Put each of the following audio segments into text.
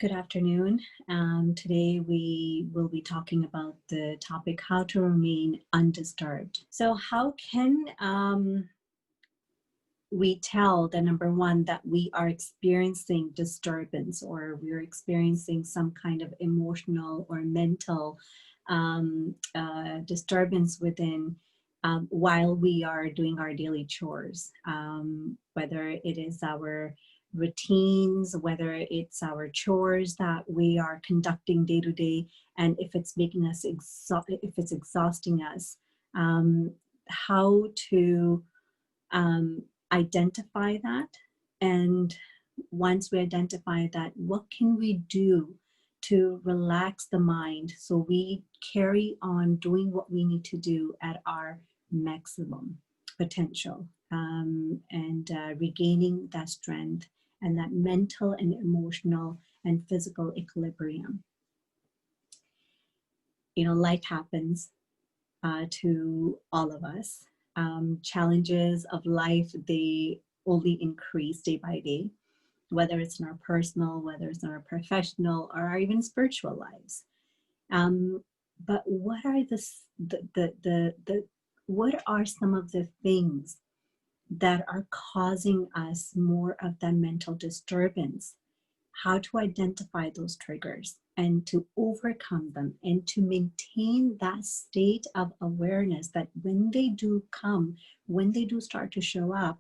Good afternoon. Today we will be talking about the topic how to remain undisturbed. So, how can we tell the number one that we are experiencing disturbance or we're experiencing some kind of emotional or mental disturbance within while we are doing our daily chores, whether it is our routines, whether it's our chores that we are conducting day to day, and if it's making us if it's exhausting us, how to identify that. And once we identify that, what can we do to relax the mind so we carry on doing what we need to do at our maximum potential, and regaining that strength and that mental and emotional and physical equilibrium. You know, life happens to all of us. Challenges of life, they only increase day by day, whether it's in our personal, whether it's in our professional, or our even spiritual lives. But what are what are some of the things that are causing us more of that mental disturbance? How to identify those triggers and to overcome them and to maintain that state of awareness that when they do come, when they do start to show up,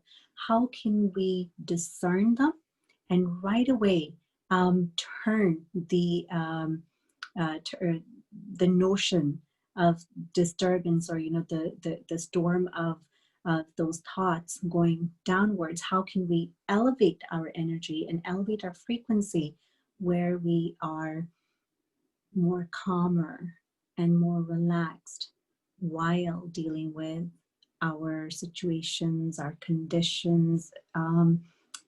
how can we discern them and right away turn the notion of disturbance, or the storm of those thoughts going downwards. How can we elevate our energy and elevate our frequency where we are more calmer and more relaxed while dealing with our situations, our conditions,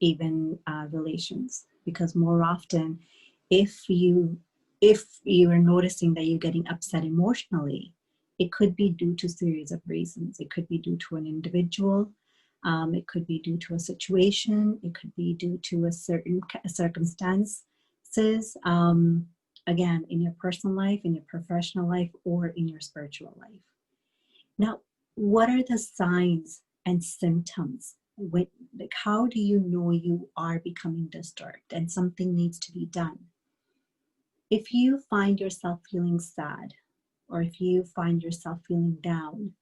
even relations? Because more often, if you are noticing that you're getting upset emotionally, it could be due to a series of reasons. It could be due to an individual. It could be due to a situation. It could be due to a certain circumstances. Again, in your personal life, in your professional life, or in your spiritual life. Now, what are the signs and symptoms? How do you know you are becoming disturbed and something needs to be done? If you find yourself feeling sad, or if you find yourself feeling down,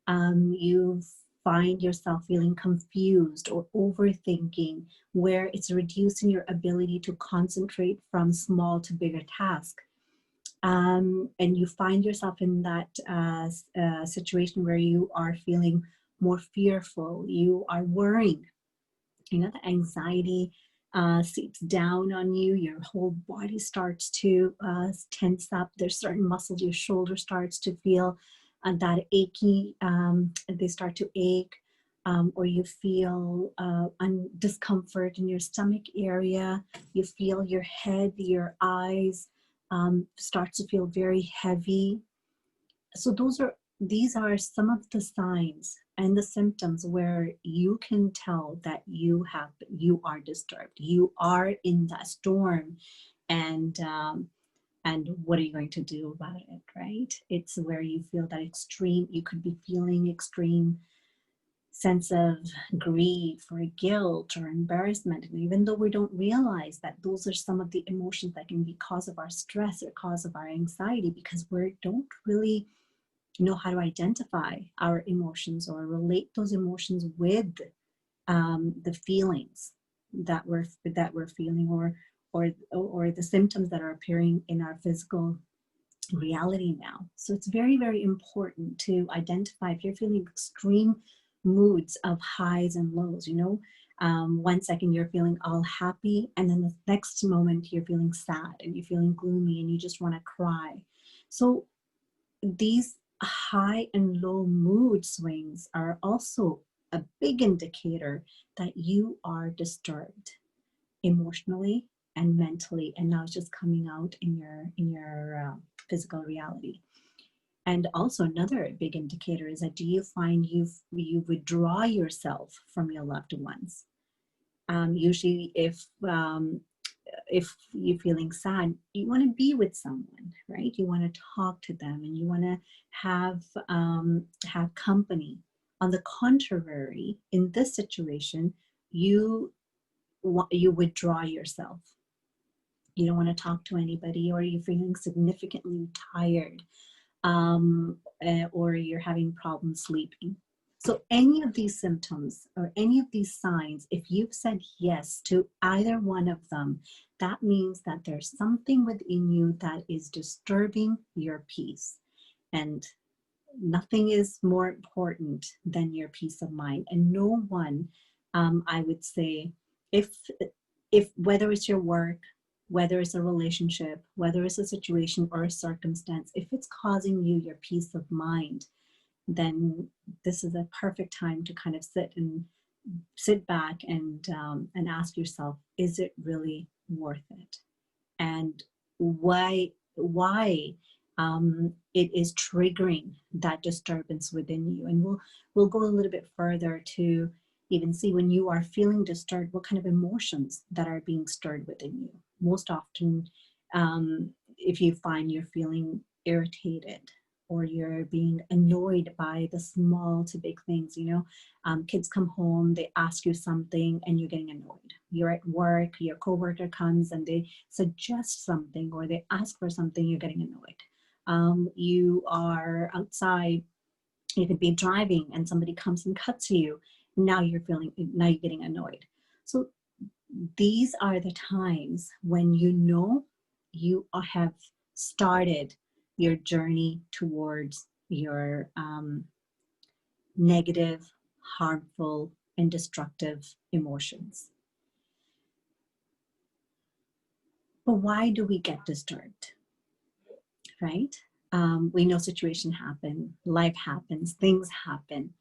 you find yourself feeling confused or overthinking, where it's reducing your ability to concentrate from small to bigger tasks, and you find yourself in that situation where you are feeling more fearful, you are worrying, the anxiety seeps down on you, your whole body starts to tense up. There's certain muscles, your shoulder starts to feel that achy, they start to ache, or you feel discomfort in your stomach area, you feel your head, your eyes starts to feel very heavy. So these are some of the signs and the symptoms where you can tell that you are disturbed, you are in that storm, and what are you going to do about it, right? It's where you feel that you could be feeling extreme sense of grief or guilt or embarrassment. And even though we don't realize that those are some of the emotions that can be cause of our stress or cause of our anxiety, because we don't really know how to identify our emotions or relate those emotions with the feelings that we're feeling, or the symptoms that are appearing in our physical reality now. So it's very, very important to identify if you're feeling extreme moods of highs and lows. 1 second you're feeling all happy, and then the next moment you're feeling sad and you're feeling gloomy and you just want to cry. So these high and low mood swings are also a big indicator that you are disturbed emotionally and mentally, and now it's just coming out in your physical reality. And also another big indicator is that, do you find you withdraw yourself from your loved ones? Usually if if you're feeling sad, you want to be with someone, right? You want to talk to them, and you want to have company. On the contrary, in this situation, you you withdraw yourself. You don't want to talk to anybody, or you're feeling significantly tired, or you're having problems sleeping. So any of these symptoms or any of these signs, if you've said yes to either one of them, that means that there's something within you that is disturbing your peace. And nothing is more important than your peace of mind. And no one, I would say, if whether it's your work, whether it's a relationship, whether it's a situation or a circumstance, if it's causing you your peace of mind, then this is a perfect time to kind of sit back and ask yourself, is it really worth it? And why it is triggering that disturbance within you. And we'll go a little bit further to even see, when you are feeling disturbed, what kind of emotions that are being stirred within you. Most often, if you find you're feeling irritated, or you're being annoyed by the small to big things, kids come home, they ask you something and you're getting annoyed. You're at work, your coworker comes and they suggest something, or they ask for something, you're getting annoyed. You are outside, you could be driving and somebody comes and cuts you. Now you're getting annoyed. So these are the times when you have started your journey towards your negative, harmful, and destructive emotions. But why do we get disturbed, right? We know situations happen, life happens, things happen,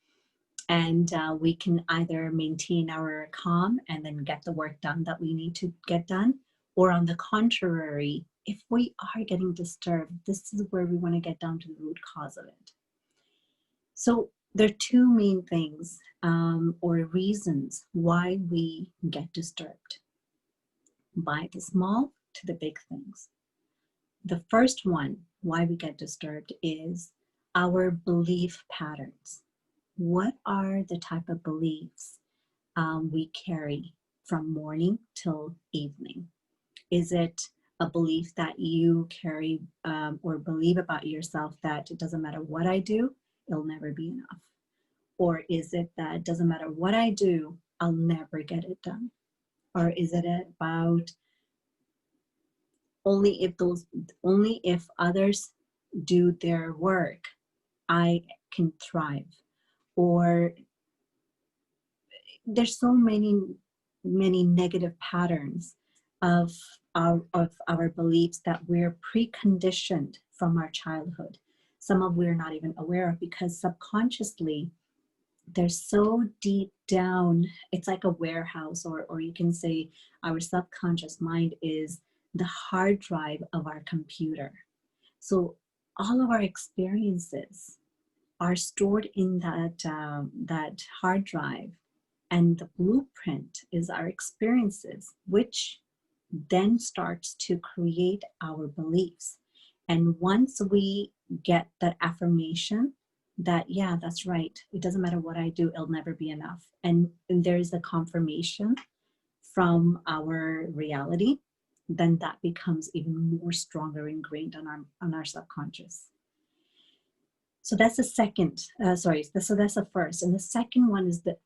and we can either maintain our calm and then get the work done that we need to get done, or on the contrary, if we are getting disturbed, this is where we want to get down to the root cause of it. So there are two main things or reasons why we get disturbed, by the small to the big things. The first one, why we get disturbed, is our belief patterns. What are the type of beliefs we carry from morning till evening? Is it a belief that you carry or believe about yourself that it doesn't matter what I do, it'll never be enough? Or is it that it doesn't matter what I do, I'll never get it done? Or is it about only if others do their work, I can thrive? Or there's so many negative patterns of our beliefs that we're preconditioned from our childhood. Some of we're not even aware of, because subconsciously they're so deep down. It's like a warehouse, or you can say our subconscious mind is the hard drive of our computer. So all of our experiences are stored in that hard drive, and the blueprint is our experiences, which then starts to create our beliefs. And once we get that affirmation that, yeah, that's right, it doesn't matter what I do, it'll never be enough, and there's a confirmation from our reality, then that becomes even more stronger ingrained on our subconscious. So that's the second, so that's the first. And the second one is the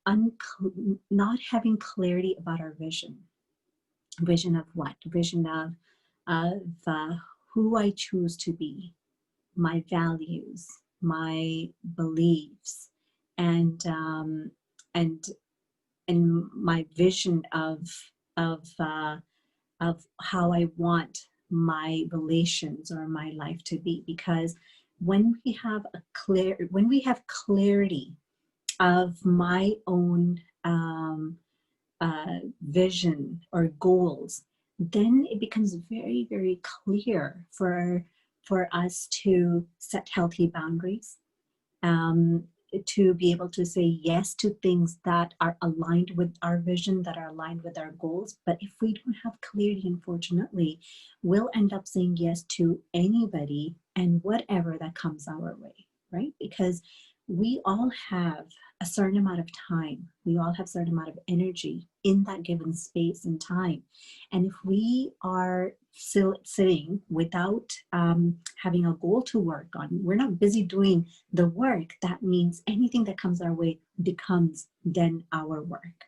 not having clarity about our vision. Vision of what? Vision of who I choose to be, my values, my beliefs, and my vision of how I want my relations or my life to be. Because when we have clarity of my own vision or goals, then it becomes very, very clear for us to set healthy boundaries. to be able to say yes to things that are aligned with our vision, that are aligned with our goals. But if we don't have clarity, unfortunately, we'll end up saying yes to anybody and whatever that comes our way, right? Because we all have a certain amount of time. We all have a certain amount of energy in that given space and time. And if we are still sitting without having a goal to work on, we're not busy doing the work, that means anything that comes our way becomes then our work.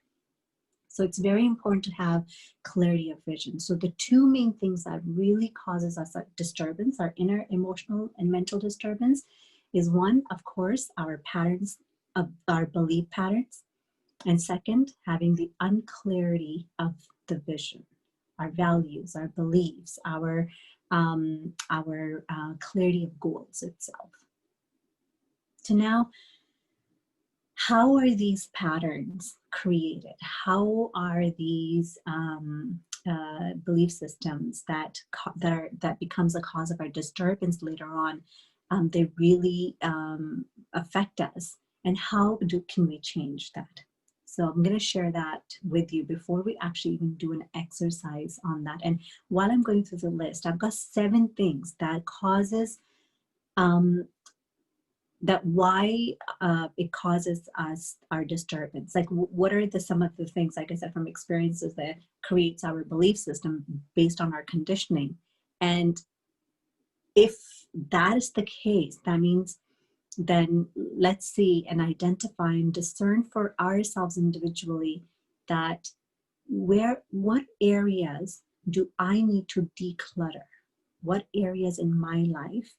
So it's very important to have clarity of vision. So the two main things that really causes us a disturbance, our inner emotional and mental disturbance, is one, of course, our patterns of our belief patterns. And second, having the unclarity of the vision, our values, our beliefs, our clarity of goals itself. So now, how are these patterns created? How are these belief systems that becomes a cause of our disturbance later on? They really affect us, and how can we change that? So I'm going to share that with you before we actually even do an exercise on that. And while I'm going through the list, I've got 7 things that causes why it causes us our disturbance. Like, what are some of the things, like I said, from experiences that creates our belief system based on our conditioning? And if that is the case, that means then let's see and identify and discern for ourselves individually that what areas do I need to declutter? What areas in my life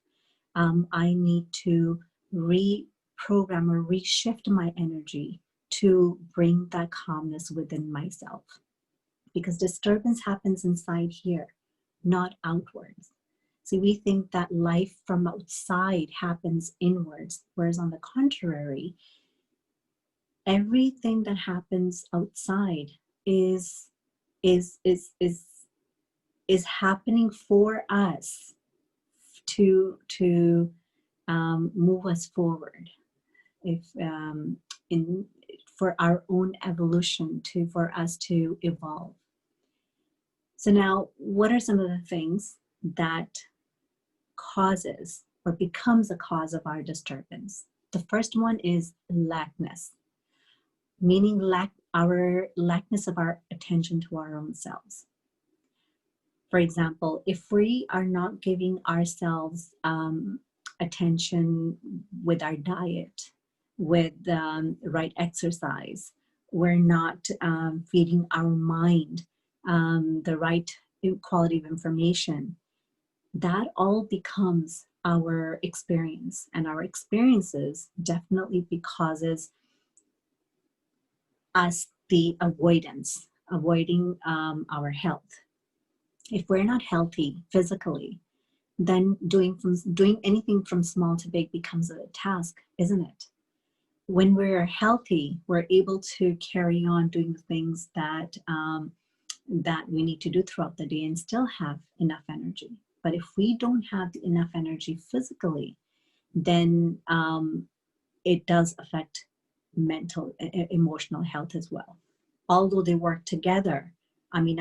I need to reprogram or reshift my energy to bring that calmness within myself? Because disturbance happens inside here, not outwards. See, we think that life from outside happens inwards, whereas on the contrary, everything that happens outside is happening for us to move us forward, for our own evolution, for us to evolve. So now, what are some of the things that causes or becomes a cause of our disturbance? The first one is lackness, meaning our lackness of our attention to our own selves. For example, if we are not giving ourselves attention with our diet, with right exercise, we're not feeding our mind the right quality of information, that all becomes our experience. And our experiences definitely causes us the avoiding our health. If we're not healthy physically, then doing anything from small to big becomes a task, isn't it? When we're healthy, we're able to carry on doing the things that we need to do throughout the day and still have enough energy. But if we don't have enough energy physically, then it does affect mental, emotional health as well. Although they work together, I mean,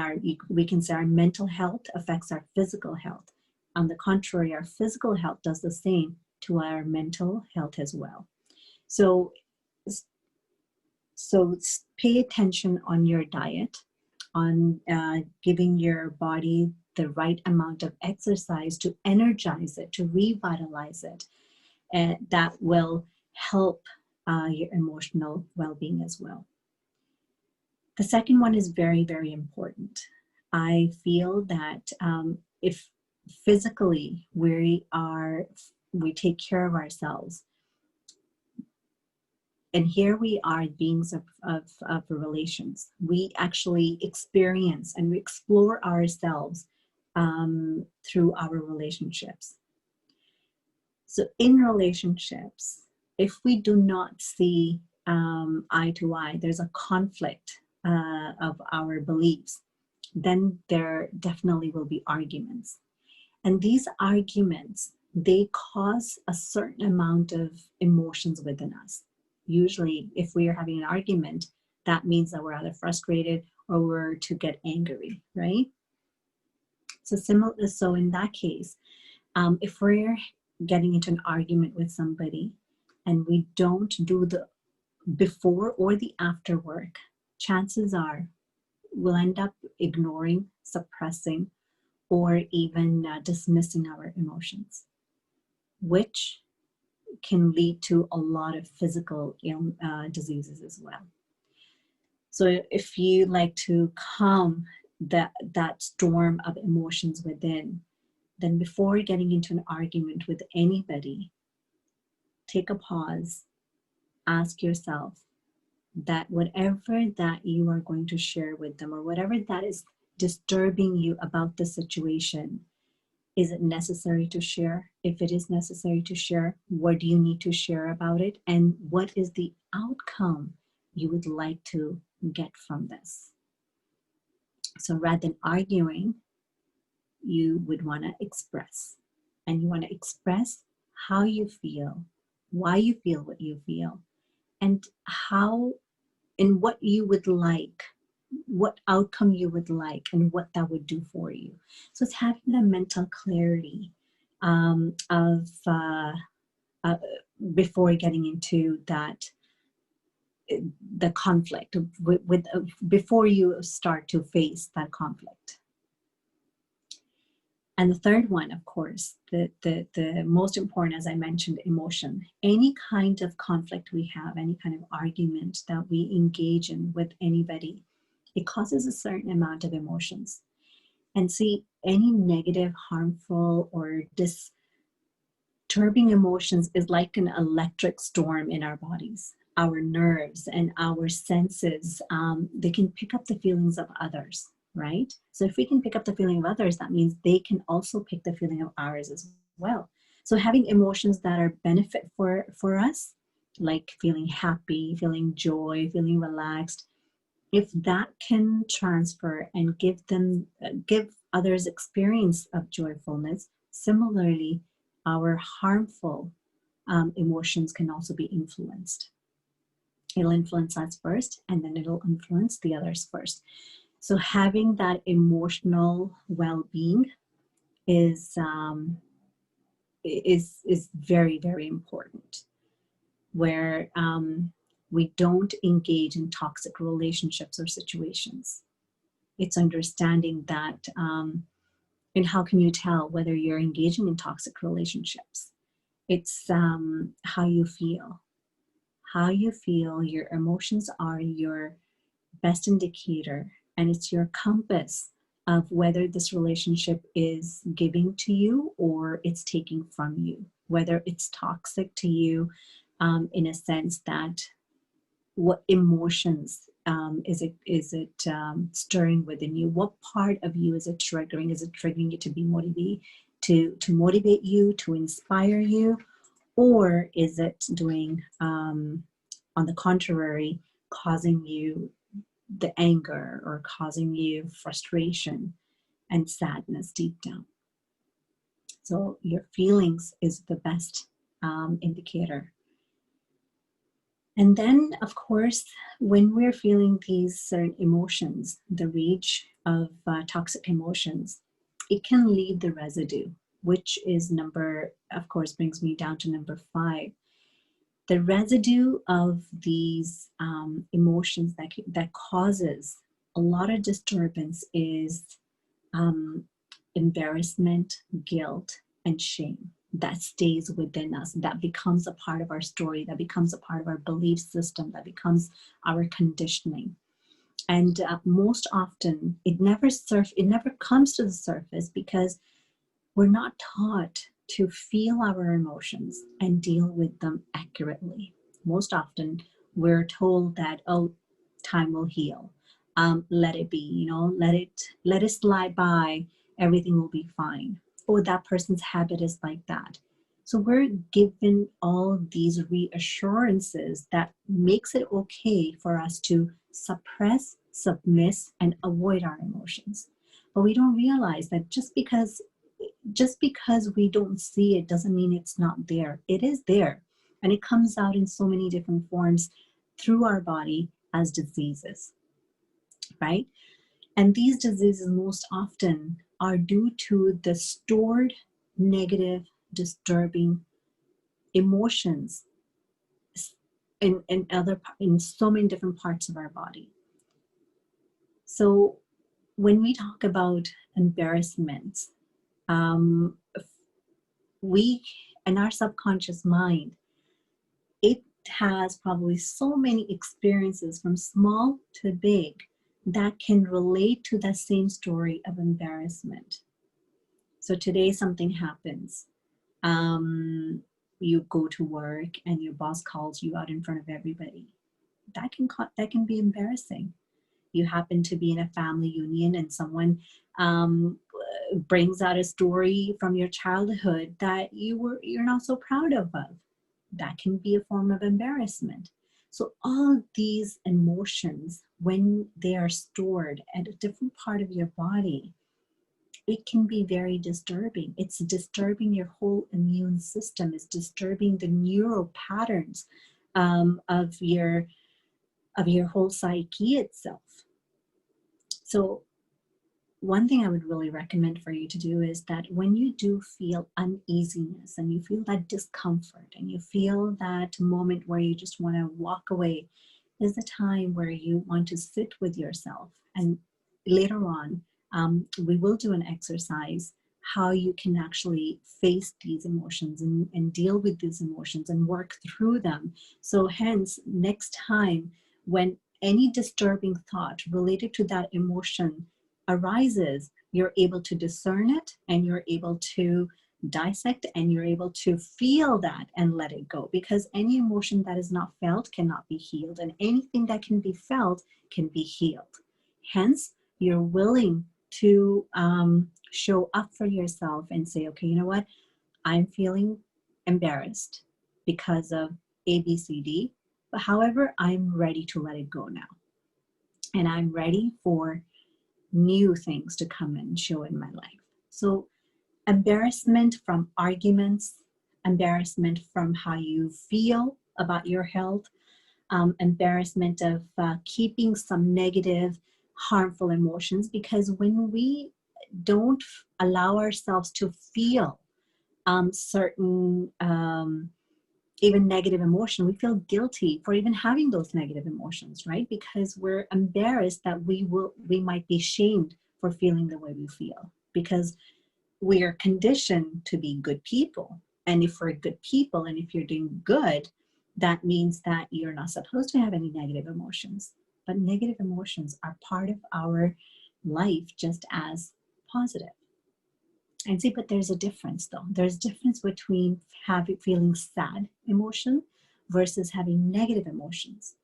we can say our mental health affects our physical health. On the contrary, our physical health does the same to our mental health as well. So pay attention on your diet, on giving your body the right amount of exercise to energize it, to revitalize it. And that will help your emotional well-being as well. The second one is very, very important. I feel that if physically we take care of ourselves, and here we are, beings of relations, we actually experience and we explore ourselves through our relationships. So in relationships, if we do not see eye to eye, there's a conflict of our beliefs, then there definitely will be arguments. And these arguments, they cause a certain amount of emotions within us. Usually, if we are having an argument, that means that we're either frustrated or we're to get angry, right? So in that case, if we're getting into an argument with somebody and we don't do the before or the after work, chances are we'll end up ignoring, suppressing, or even dismissing our emotions, which can lead to a lot of physical diseases as well. So if you like to calm that storm of emotions within, then before getting into an argument with anybody, take a pause, ask yourself that whatever that you are going to share with them or whatever that is disturbing you about the situation, is it necessary to share? If it is necessary to share, what do you need to share about it? And what is the outcome you would like to get from this? So rather than arguing, you would want to express. And you want to express how you feel, why you feel what you feel, and how and what you would like, what outcome you would like, and what that would do for you. So it's having the mental clarity of before getting into that the conflict with before you start to face that conflict. And the third one, of course, the most important, as I mentioned, emotion. Any kind of conflict we have, any kind of argument that we engage in with anybody, it causes a certain amount of emotions. And see, any negative, harmful, or disturbing emotions is like an electric storm in our bodies. Our nerves and our senses, they can pick up the feelings of others, right? So if we can pick up the feeling of others, that means they can also pick the feeling of ours as well. So having emotions that are benefit for us, like feeling happy, feeling joy, feeling relaxed, if that can transfer and give others experience of joyfulness, similarly, our harmful emotions can also be influenced. It'll influence us first, and then it'll influence the others first. So having that emotional well-being is very, very important, where we don't engage in toxic relationships or situations. It's understanding that, and how can you tell whether you're engaging in toxic relationships? It's how you feel. How you feel, your emotions are your best indicator, and it's your compass of whether this relationship is giving to you or it's taking from you, whether it's toxic to you, in a sense that what emotions is it stirring within you? What part of you is it triggering? Is it triggering you to be motivated, to motivate you, to inspire you, or is it doing, on the contrary, causing you the anger or causing you frustration and sadness deep down? So your feelings is the best indicator. And then, of course, when we're feeling these certain emotions, the rage of toxic emotions, it can leave the residue, which is of course, brings me down to number 5. The residue of these emotions that causes a lot of disturbance is embarrassment, guilt, and shame. That stays within us, that becomes a part of our story, that becomes a part of our belief system, that becomes our conditioning. And most often it never comes to the surface because we're not taught to feel our emotions and deal with them accurately. Most often we're told that, oh, time will heal, let it be, let it slide by, everything will be fine. Or that person's habit is like that. So we're given all these reassurances that makes it okay for us to suppress, submiss, and avoid our emotions. But we don't realize that just because we don't see it doesn't mean it's not there. It is there. And it comes out in so many different forms through our body as diseases, right? And these diseases most often are due to the stored negative, disturbing emotions in so many different parts of our body. So when we talk about embarrassment, um, we and our subconscious mind, it has probably so many experiences from small to big that can relate to that same story of embarrassment. So today something happens. Um, you go to work and your boss calls you out in front of everybody. That can be embarrassing. You happen to be in a family union and someone brings out a story from your childhood that you're not so proud of. That can be a form of embarrassment. So all these emotions, when they are stored at a different part of your body, it can be very disturbing. It's disturbing your whole immune system. It's disturbing the neural patterns of your whole psyche itself. So one thing I would really recommend for you to do is that when you do feel uneasiness and you feel that discomfort and you feel that moment where you just want to walk away, is the time where you want to sit with yourself. And later on, we will do an exercise how you can actually face these emotions and deal with these emotions and work through them. So hence, next time when any disturbing thought related to that emotion arises, you're able to discern it and you're able to dissect and you're able to feel that and let it go, because any emotion that is not felt cannot be healed, and anything that can be felt can be healed. Hence, you're willing to show up for yourself and say, okay, you know what, I'm feeling embarrassed because of ABCD, but however, I'm ready to let it go now, and I'm ready for new things to come and show in my life. So embarrassment from arguments, embarrassment from how you feel about your health, embarrassment of keeping some negative, harmful emotions, because when we don't allow ourselves to feel certain even negative emotion, we feel guilty for even having those negative emotions, right? Because we're embarrassed that we might be shamed for feeling the way we feel, because we are conditioned to be good people. And if we're good people and if you're doing good, that means that you're not supposed to have any negative emotions. But negative emotions are part of our life just as positive. And see, but there's a difference though. There's a difference between feeling sad emotion versus having negative emotions.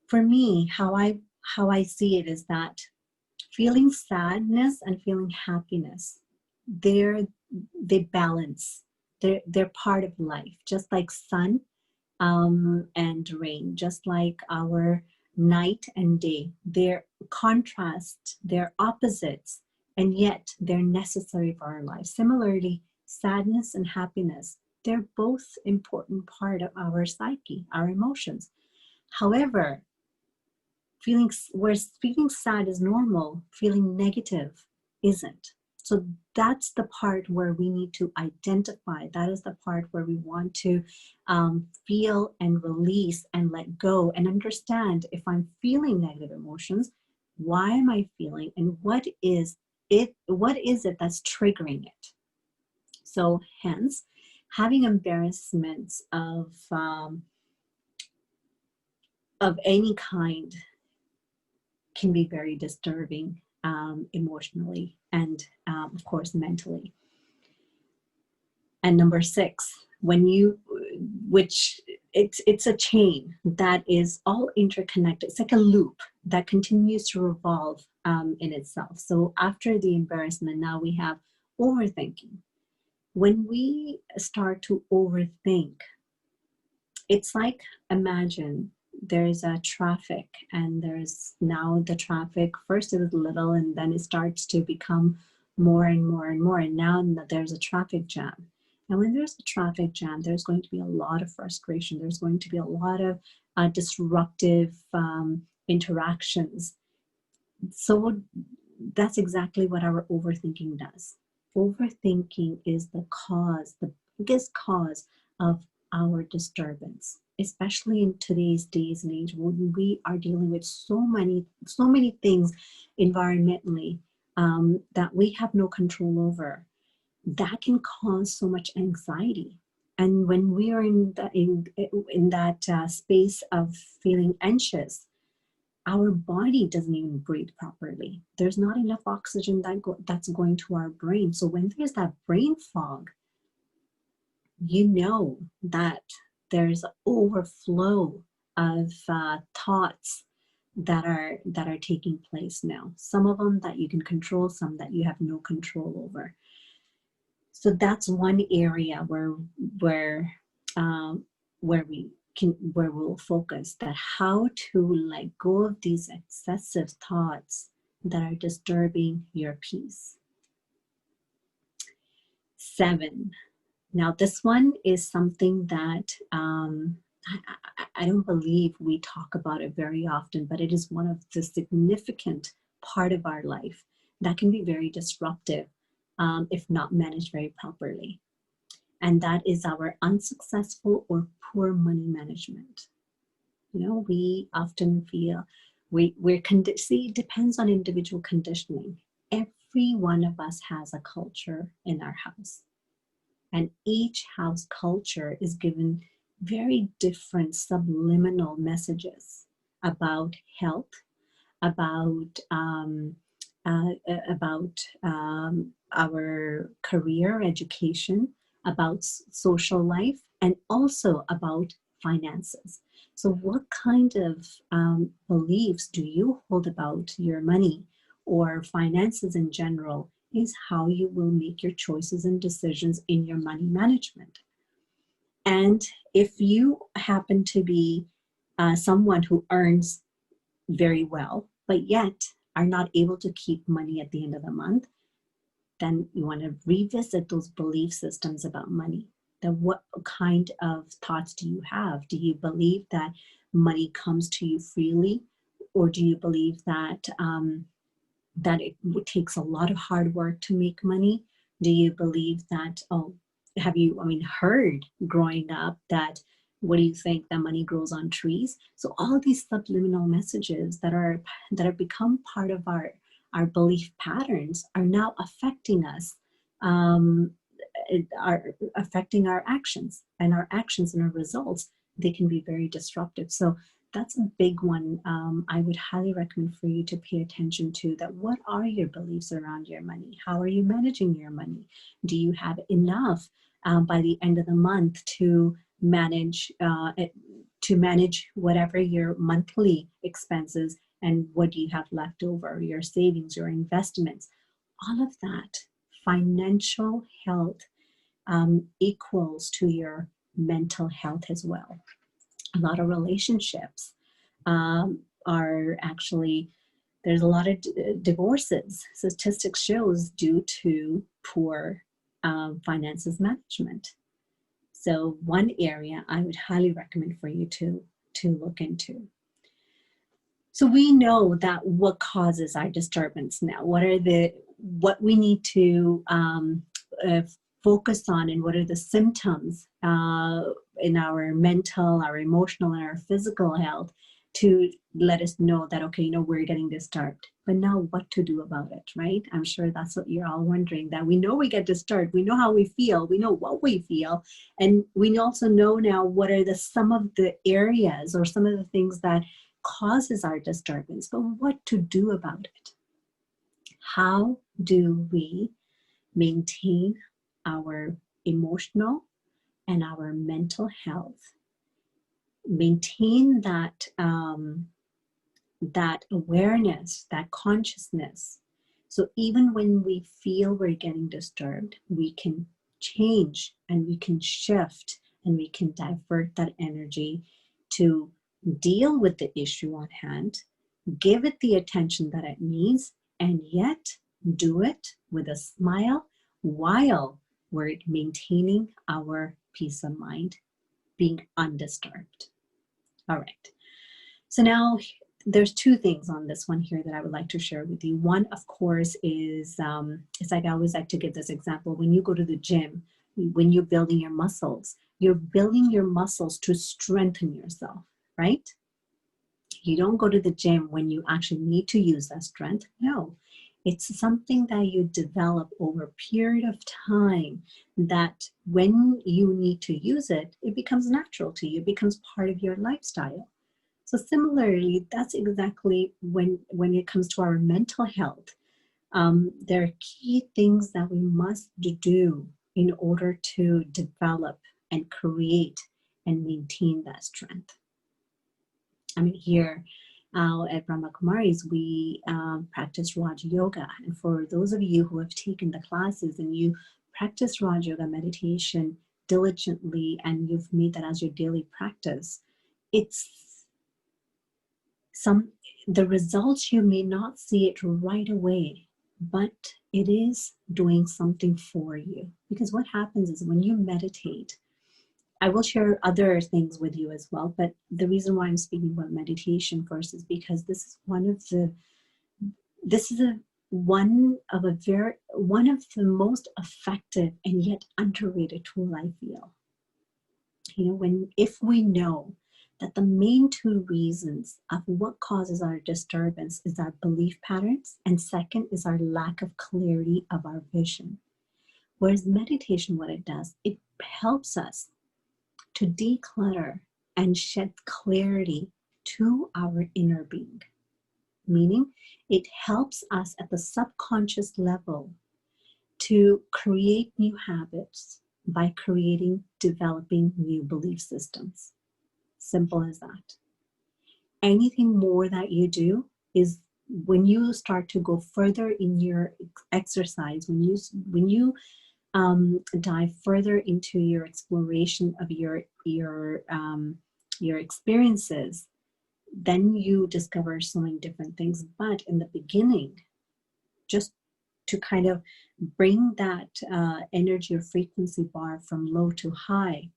For me, how I see it is that feeling sadness and feeling happiness, they balance. They're part of life, just like sun and rain, just like our night and day. They're contrasts, they're opposites, and yet they're necessary for our lives. Similarly, sadness and happiness, they're both important part of our psyche, our emotions. However, feeling sad is normal, feeling negative isn't. So that's the part where we need to identify. That is the part where we want to feel and release and let go and understand, if I'm feeling negative emotions, why am I feeling, and what is it that's triggering it? So hence, having embarrassments of any kind can be very disturbing emotionally and of course mentally. And number 6, which it's a chain that is all interconnected. It's like a loop that continues to revolve in itself. So after the embarrassment, now we have overthinking. When we start to overthink, it's like, imagine there's a traffic, and there's now the traffic, first it was little and then it starts to become more and more and more, and now there's a traffic jam. And when there's a traffic jam, there's going to be a lot of frustration. There's going to be a lot of disruptive interactions. So that's exactly what our overthinking does. Overthinking is the biggest cause of our disturbance, especially in today's days and age when we are dealing with so many things environmentally that we have no control over. That can cause so much anxiety. And when we are in that space of feeling anxious, our body doesn't even breathe properly. There's not enough oxygen that's going to our brain. So when there's that brain fog, you know that there's overflow of thoughts that are taking place now. Some of them that you can control, some that you have no control over. So that's one area where we'll focus, that how to let go of these excessive thoughts that are disturbing your peace. 7. Now this one is something that I don't believe we talk about it very often, but it is one of the significant part of our life that can be very disruptive if not managed very properly. And that is our unsuccessful or poor money management. You know, we often feel it depends on individual conditioning. Every one of us has a culture in our house. And each house culture is given very different subliminal messages about health, about our career, education, about social life, and also about finances. So what kind of beliefs do you hold about your money or finances in general is how you will make your choices and decisions in your money management. And if you happen to be someone who earns very well, but yet are not able to keep money at the end of the month, then you want to revisit those belief systems about money. Then what kind of thoughts do you have? Do you believe that money comes to you freely? Or do you believe that that it takes a lot of hard work to make money? Do you believe that, have you heard growing up that, what do you think, that money grows on trees? So all these subliminal messages that have become part of our belief patterns are now affecting us, are affecting our actions, and our results, they can be very disruptive. So that's a big one. I would highly recommend for you to pay attention to that. What are your beliefs around your money? How are you managing your money? Do you have enough by the end of the month to manage whatever your monthly expenses, and what do you have left over, your savings, your investments? All of that. Financial health equals to your mental health as well. A lot of relationships are actually, there's a lot of divorces. Statistics shows due to poor finances management. So one area I would highly recommend for you to look into. So we know that what causes our disturbance now. What we need to focus on, and what are the symptoms in our mental, our emotional, and our physical health to let us know that, okay, we're getting disturbed. But now what to do about it, right? I'm sure that's what you're all wondering, that we know we get disturbed. We know how we feel. We know what we feel. And we also know now what are some of the areas or some of the things that causes our disturbance, but what to do about it. How do we maintain our emotional and our mental health? Maintain that that awareness, that consciousness. So even when we feel we're getting disturbed, we can change and we can shift and we can divert that energy to deal with the issue on hand, give it the attention that it needs, and yet do it with a smile while We're maintaining our peace of mind, being undisturbed. All right. So now there's two things on this one here that I would like to share with you. One, of course, is it's like I always like to give this example. When you go to the gym, when you're building your muscles to strengthen yourself, right? You don't go to the gym when you actually need to use that strength. No, it's something that you develop over a period of time, that when you need to use it, it becomes natural to you, it becomes part of your lifestyle. So similarly, that's exactly when it comes to our mental health. There are key things that we must do in order to develop and create and maintain that strength. I mean, here at Brahma Kumaris, we practice Raja Yoga. And for those of you who have taken the classes and you practice Raja Yoga meditation diligently and you've made that as your daily practice, it's the results, you may not see it right away, but it is doing something for you. Because what happens is when you meditate, I will share other things with you as well, but the reason why I'm speaking about meditation first is because this is one of the most effective and yet underrated tool, I feel. If we know that the main two reasons of what causes our disturbance is our belief patterns, and second is our lack of clarity of our vision. Whereas meditation, what it does, it helps us to declutter and shed clarity to our inner being. Meaning, it helps us at the subconscious level to create new habits by developing new belief systems. Simple as that. Anything more that you do is when you start to go further in your exercise, when you dive further into your exploration of your experiences, then you discover so many different things. But in the beginning, just to kind of bring that energy or frequency bar from low to high,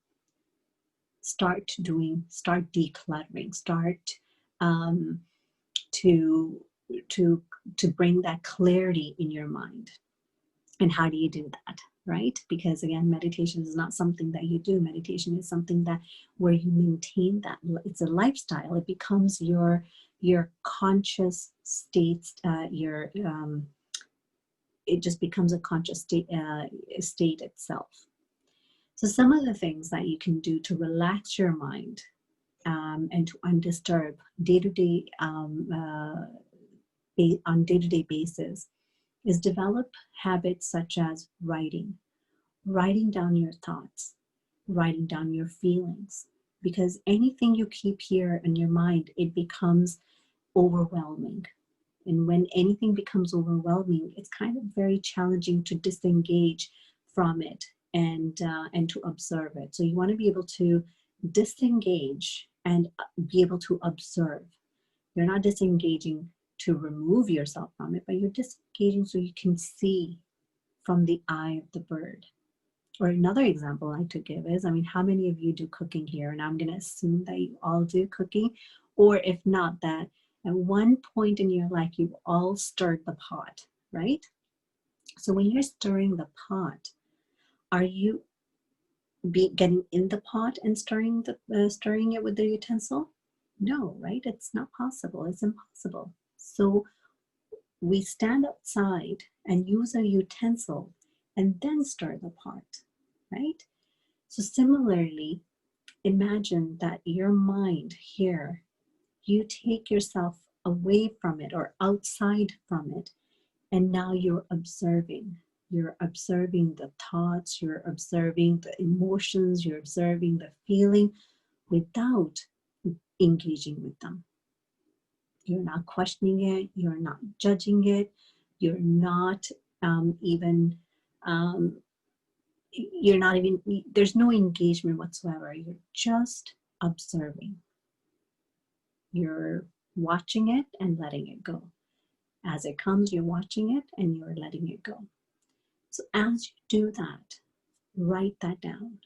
start decluttering, start to bring that clarity in your mind. And how do you do that, right? Because again, meditation is not something that you do. Meditation is something that where you maintain that. It's a lifestyle. It becomes your conscious state. It just becomes a conscious state itself. So some of the things that you can do to relax your mind and to undisturb day-to-day on day-to-day basis is develop habits such as writing down your thoughts, writing down your feelings, because anything you keep here in your mind, it becomes overwhelming. And when anything becomes overwhelming, it's kind of very challenging to disengage from it and to observe it. So you want to be able to disengage and be able to observe. You're not disengaging to remove yourself from it, but you're disengaging so you can see from the eye of the bird. Or another example I like to give is, how many of you do cooking here? And I'm going to assume that you all do cooking, or if not, that at one point in your life, you've all stirred the pot, right? So when you're stirring the pot, are you getting in the pot and stirring it with the utensil? No, right? It's not possible. It's impossible. So we stand outside and use a utensil and then stir the pot, right? So similarly, imagine that your mind here, you take yourself away from it or outside from it, and now you're observing. You're observing the thoughts, you're observing the emotions, you're observing the feeling without engaging with them. You're not questioning it, you're not judging it, you're not there's no engagement whatsoever. You're just observing. You're watching it and letting it go. As it comes, you're watching it and you're letting it go. So as you do that, write that down.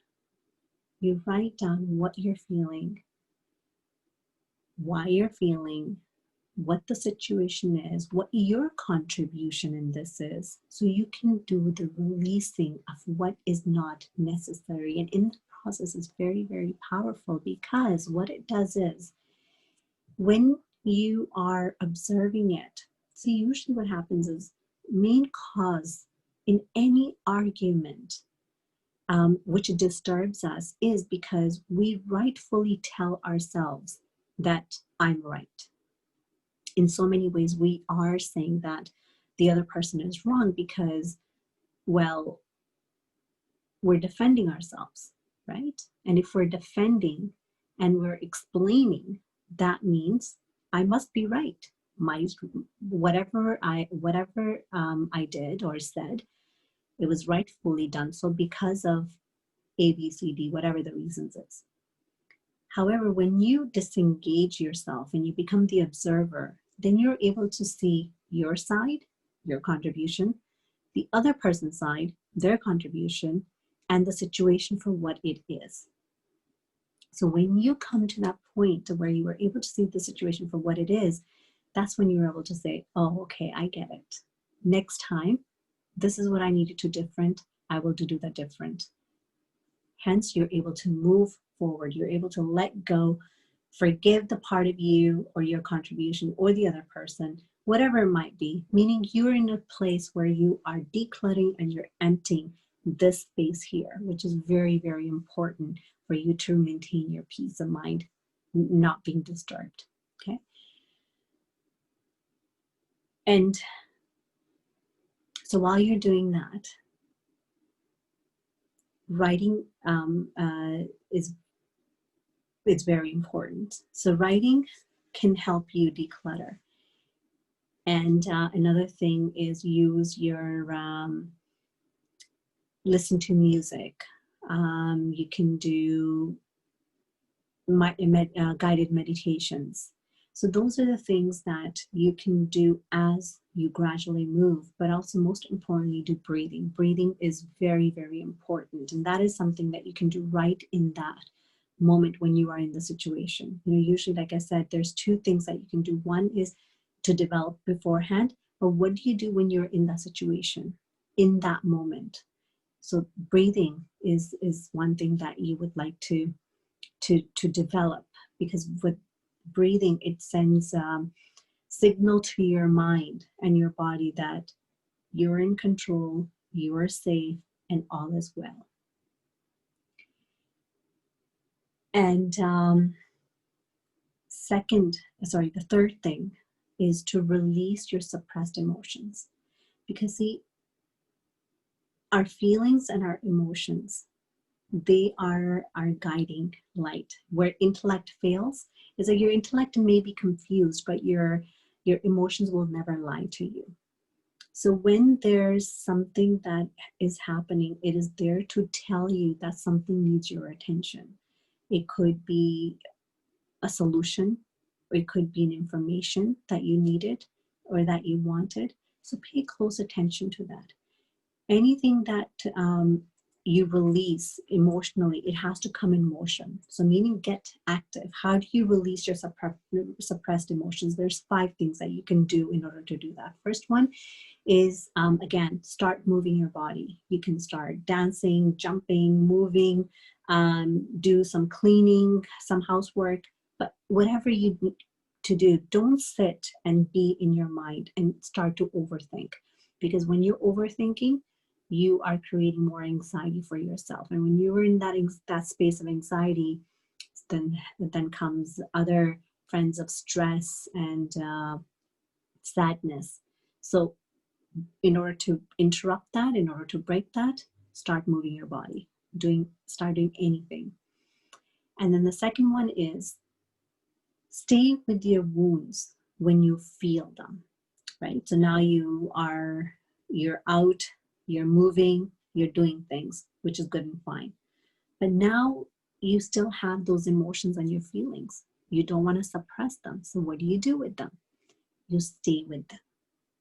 You write down what you're feeling, why you're feeling, what the situation is, what your contribution in this is, so you can do the releasing of what is not necessary. And in the process is very, very powerful, because what it does is when you are observing it, see, usually what happens is main cause in any argument which disturbs us is because we rightfully tell ourselves that I'm right. In so many ways, we are saying that the other person is wrong because, well, we're defending ourselves, right? And if we're defending and we're explaining, that means I must be right. My whatever I did or said, it was rightfully done. So because of A, B, C, D, whatever the reasons is. However, when you disengage yourself and you become the observer, then you're able to see your side, your contribution, the other person's side, their contribution, and the situation for what it is. So when you come to that point where you are able to see the situation for what it is, that's when you're able to say, oh, okay, I get it. Next time, this is what I needed to different. I will do that different. Hence, you're able to move forward. You're able to let go, forgive the part of you or your contribution or the other person, whatever it might be, meaning you're in a place where you are decluttering and you're emptying this space here, which is very, very important for you to maintain your peace of mind, not being disturbed, okay? And so while you're doing that, writing is it's very important. So writing can help you declutter. And another thing is use your, listen to music. You can do guided meditations. So those are the things that you can do as you gradually move, but also most importantly, do breathing. Breathing is very, very important. And that is something that you can do right in that moment when you are in the situation. You know, usually, like I said, there's two things that you can do. One is to develop beforehand, but what do you do when you're in that situation, in that moment? So breathing is one thing that you would like to develop, because with breathing, it sends signal to your mind and your body that you're in control, you are safe, and all is well. And the third thing is to release your suppressed emotions. Because see, our feelings and our emotions, they are our guiding light. Where intellect fails is that your intellect may be confused, but your emotions will never lie to you. So when there's something that is happening, it is there to tell you that something needs your attention. It could be a solution, or it could be an information that you needed or that you wanted. So pay close attention to that. Anything that you release emotionally, it has to come in motion. So meaning get active. How do you release your suppressed emotions? There's 5 things that you can do in order to do that. First one is, again, start moving your body. You can start dancing, jumping, moving, do some cleaning, some housework, but whatever you need to do, don't sit and be in your mind and start to overthink. Because when you're overthinking, you are creating more anxiety for yourself. And when you're in that space of anxiety, then comes other friends of stress and sadness. So in order to interrupt that, in order to break that, start moving your body, start doing anything. And then the second one is stay with your wounds when you feel them, right? So now you're out, you're moving, you're doing things, which is good and fine. But now you still have those emotions and your feelings. You don't want to suppress them. So what do you do with them? You stay with them.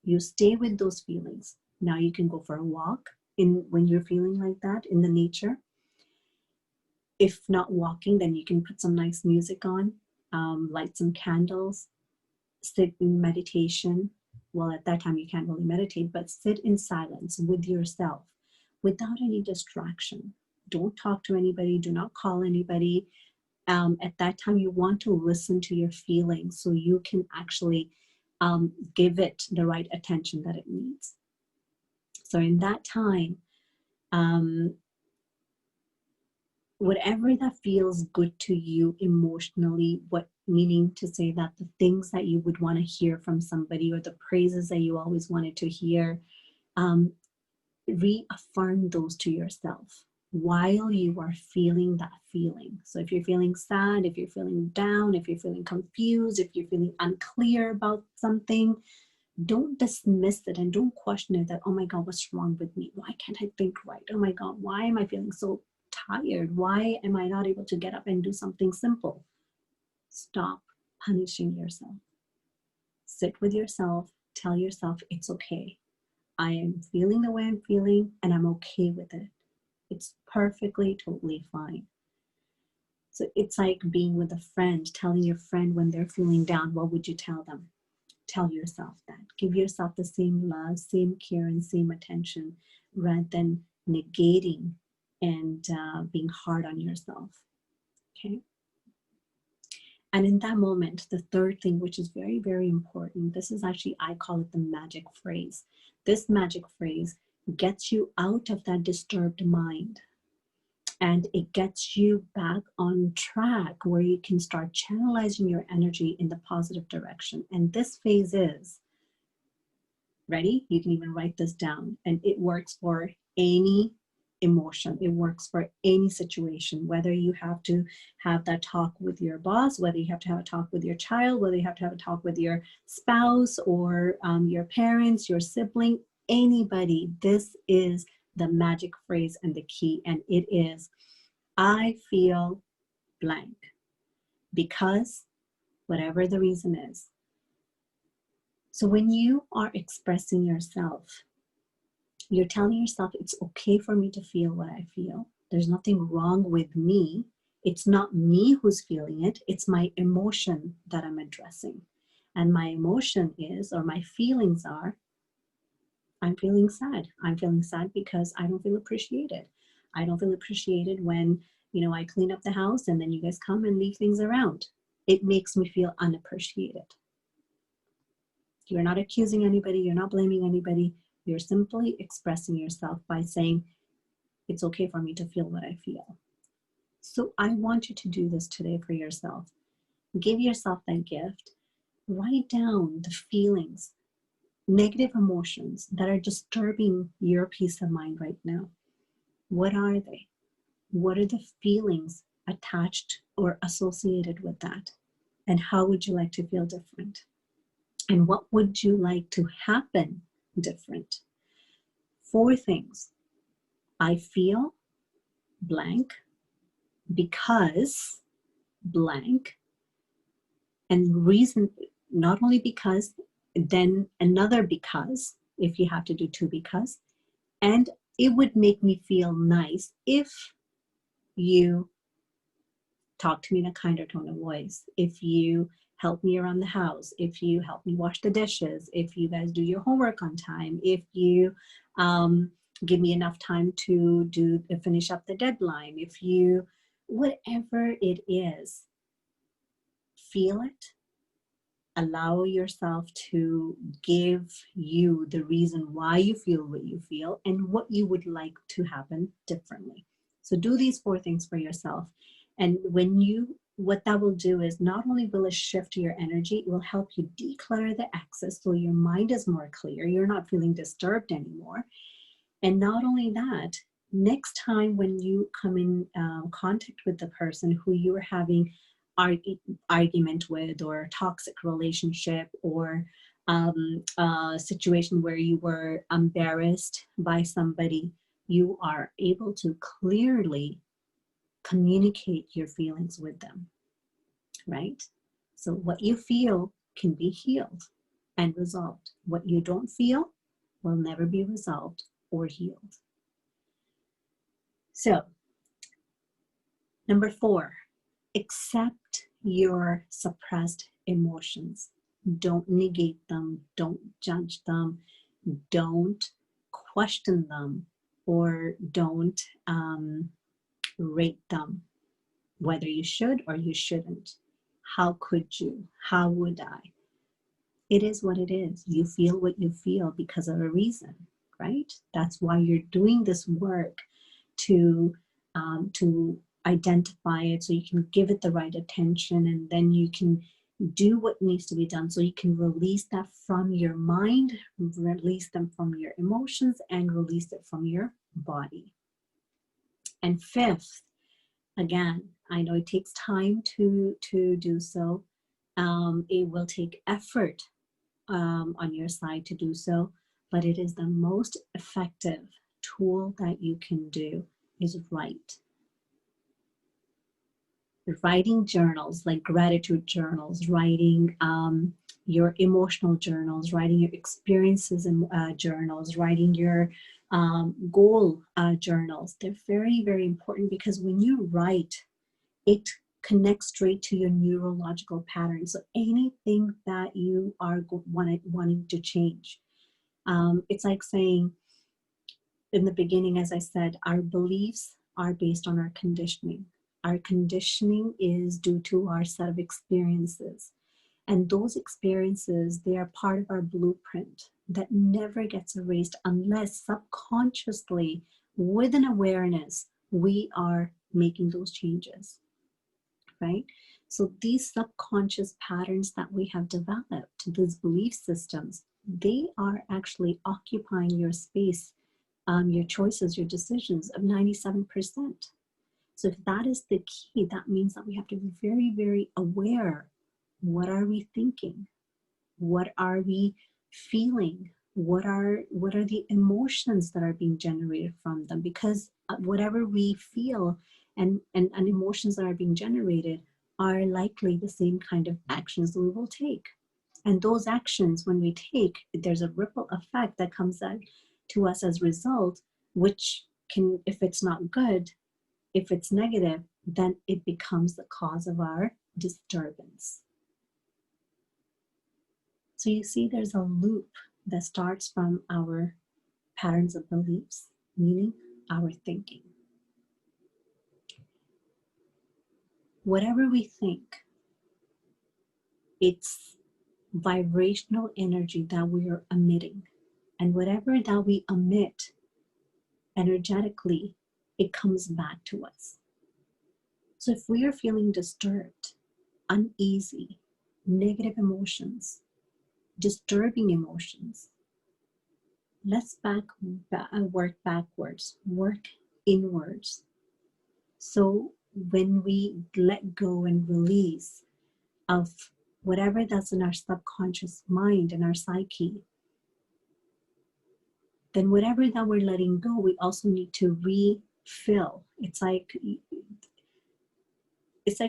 You stay with those feelings. Now you can go for a walk. when you're feeling like that in the nature. If not walking, then you can put some nice music on, light some candles, sit in meditation. Well, at that time you can't really meditate, but sit in silence with yourself without any distraction. Don't talk to anybody, do not call anybody. At that time, you want to listen to your feelings so you can actually give it the right attention that it needs. So in that time, whatever that feels good to you emotionally, what meaning to say that the things that you would want to hear from somebody or the praises that you always wanted to hear, reaffirm those to yourself while you are feeling that feeling. So if you're feeling sad, if you're feeling down, if you're feeling confused, if you're feeling unclear about something, don't dismiss it and don't question it that, oh my God, what's wrong with me? Why can't I think right? Oh my God, why am I feeling so tired? Why am I not able to get up and do something simple? Stop punishing yourself. Sit with yourself, tell yourself it's okay. I am feeling the way I'm feeling and I'm okay with it. It's perfectly, totally fine. So it's like being with a friend, telling your friend when they're feeling down, what would you tell them? Tell yourself that. Give yourself the same love, same care, and same attention rather than negating and being hard on yourself. Okay? And in that moment, the third thing, which is very, very important, this is actually, I call it the magic phrase. This magic phrase gets you out of that disturbed mind and it gets you back on track where you can start channelizing your energy in the positive direction. And this phase is, ready? You can even write this down, and it works for any emotion. It works for any situation, whether you have to have that talk with your boss, whether you have to have a talk with your child, whether you have to have a talk with your spouse or your parents, your sibling, anybody. This is the magic phrase and the key, and it is, I feel blank because whatever the reason is. So when you are expressing yourself, you're telling yourself it's okay for me to feel what I feel. There's nothing wrong with me. It's not me who's feeling it. It's my emotion that I'm addressing. And my emotion is, or my feelings are, I'm feeling sad. I'm feeling sad because I don't feel appreciated. I don't feel appreciated when, I clean up the house and then you guys come and leave things around. It makes me feel unappreciated. You're not accusing anybody. You're not blaming anybody. You're simply expressing yourself by saying, it's okay for me to feel what I feel. So I want you to do this today for yourself. Give yourself that gift. Write down the feelings, negative emotions that are disturbing your peace of mind right now. What are they? What are the feelings attached or associated with that? And how would you like to feel different? And what would you like to happen different? 4 things. I feel blank because blank, and reason, not only because, then another because, if you have to do 2 because, and it would make me feel nice if you talk to me in a kinder tone of voice, if you help me around the house, if you help me wash the dishes, if you guys do your homework on time, if you give me enough time to finish up the deadline, if you, whatever it is, feel it, allow yourself to give you the reason why you feel what you feel and what you would like to happen differently. So do these 4 things for yourself. And what that will do is not only will it shift your energy, it will help you declutter the excess so your mind is more clear. You're not feeling disturbed anymore. And not only that, next time when you come in contact with the person who you are having argument with, or toxic relationship, or a situation where you were embarrassed by somebody, you are able to clearly communicate your feelings with them, right? So what you feel can be healed and resolved. What you don't feel will never be resolved or healed. So, number 4, accept your suppressed emotions. Don't negate them, don't judge them, don't question them, or don't rate them, whether you should or you shouldn't. How could you? How would I? It is what it is. You feel what you feel because of a reason, right? That's why you're doing this work to identify it, so you can give it the right attention, and then you can do what needs to be done, so you can release that from your mind, release them from your emotions, and release it from your body. And 5th, again, I know it takes time to do so. It will take effort on your side to do so, but it is the most effective tool that you can do is write. Writing journals, like gratitude journals, writing your emotional journals, writing your experiences in journals, writing your goal journals. They're very, very important, because when you write, it connects straight to your neurological patterns. So anything that you are wanting to change. It's like saying in the beginning, as I said, our beliefs are based on our conditioning. Our conditioning is due to our set of experiences. And those experiences, they are part of our blueprint that never gets erased unless subconsciously, with an awareness, we are making those changes, right? So these subconscious patterns that we have developed, these belief systems, they are actually occupying your space, your choices, your decisions of 97%. So if that is the key, that means that we have to be very, very aware. What are we thinking? What are we feeling? What are the emotions that are being generated from them? Because whatever we feel and emotions that are being generated are likely the same kind of actions that we will take. And those actions, when we take, there's a ripple effect that comes out to us as a result, which can, if it's not good, if it's negative, then it becomes the cause of our disturbance. So you see, there's a loop that starts from our patterns of beliefs, meaning our thinking. Whatever we think, it's vibrational energy that we are emitting. And whatever that we emit energetically, it comes back to us. So if we are feeling disturbed, uneasy, negative emotions, disturbing emotions, let's work backwards, work inwards. So when we let go and release of whatever that's in our subconscious mind and our psyche, then whatever that we're letting go, we also need to refill. It's like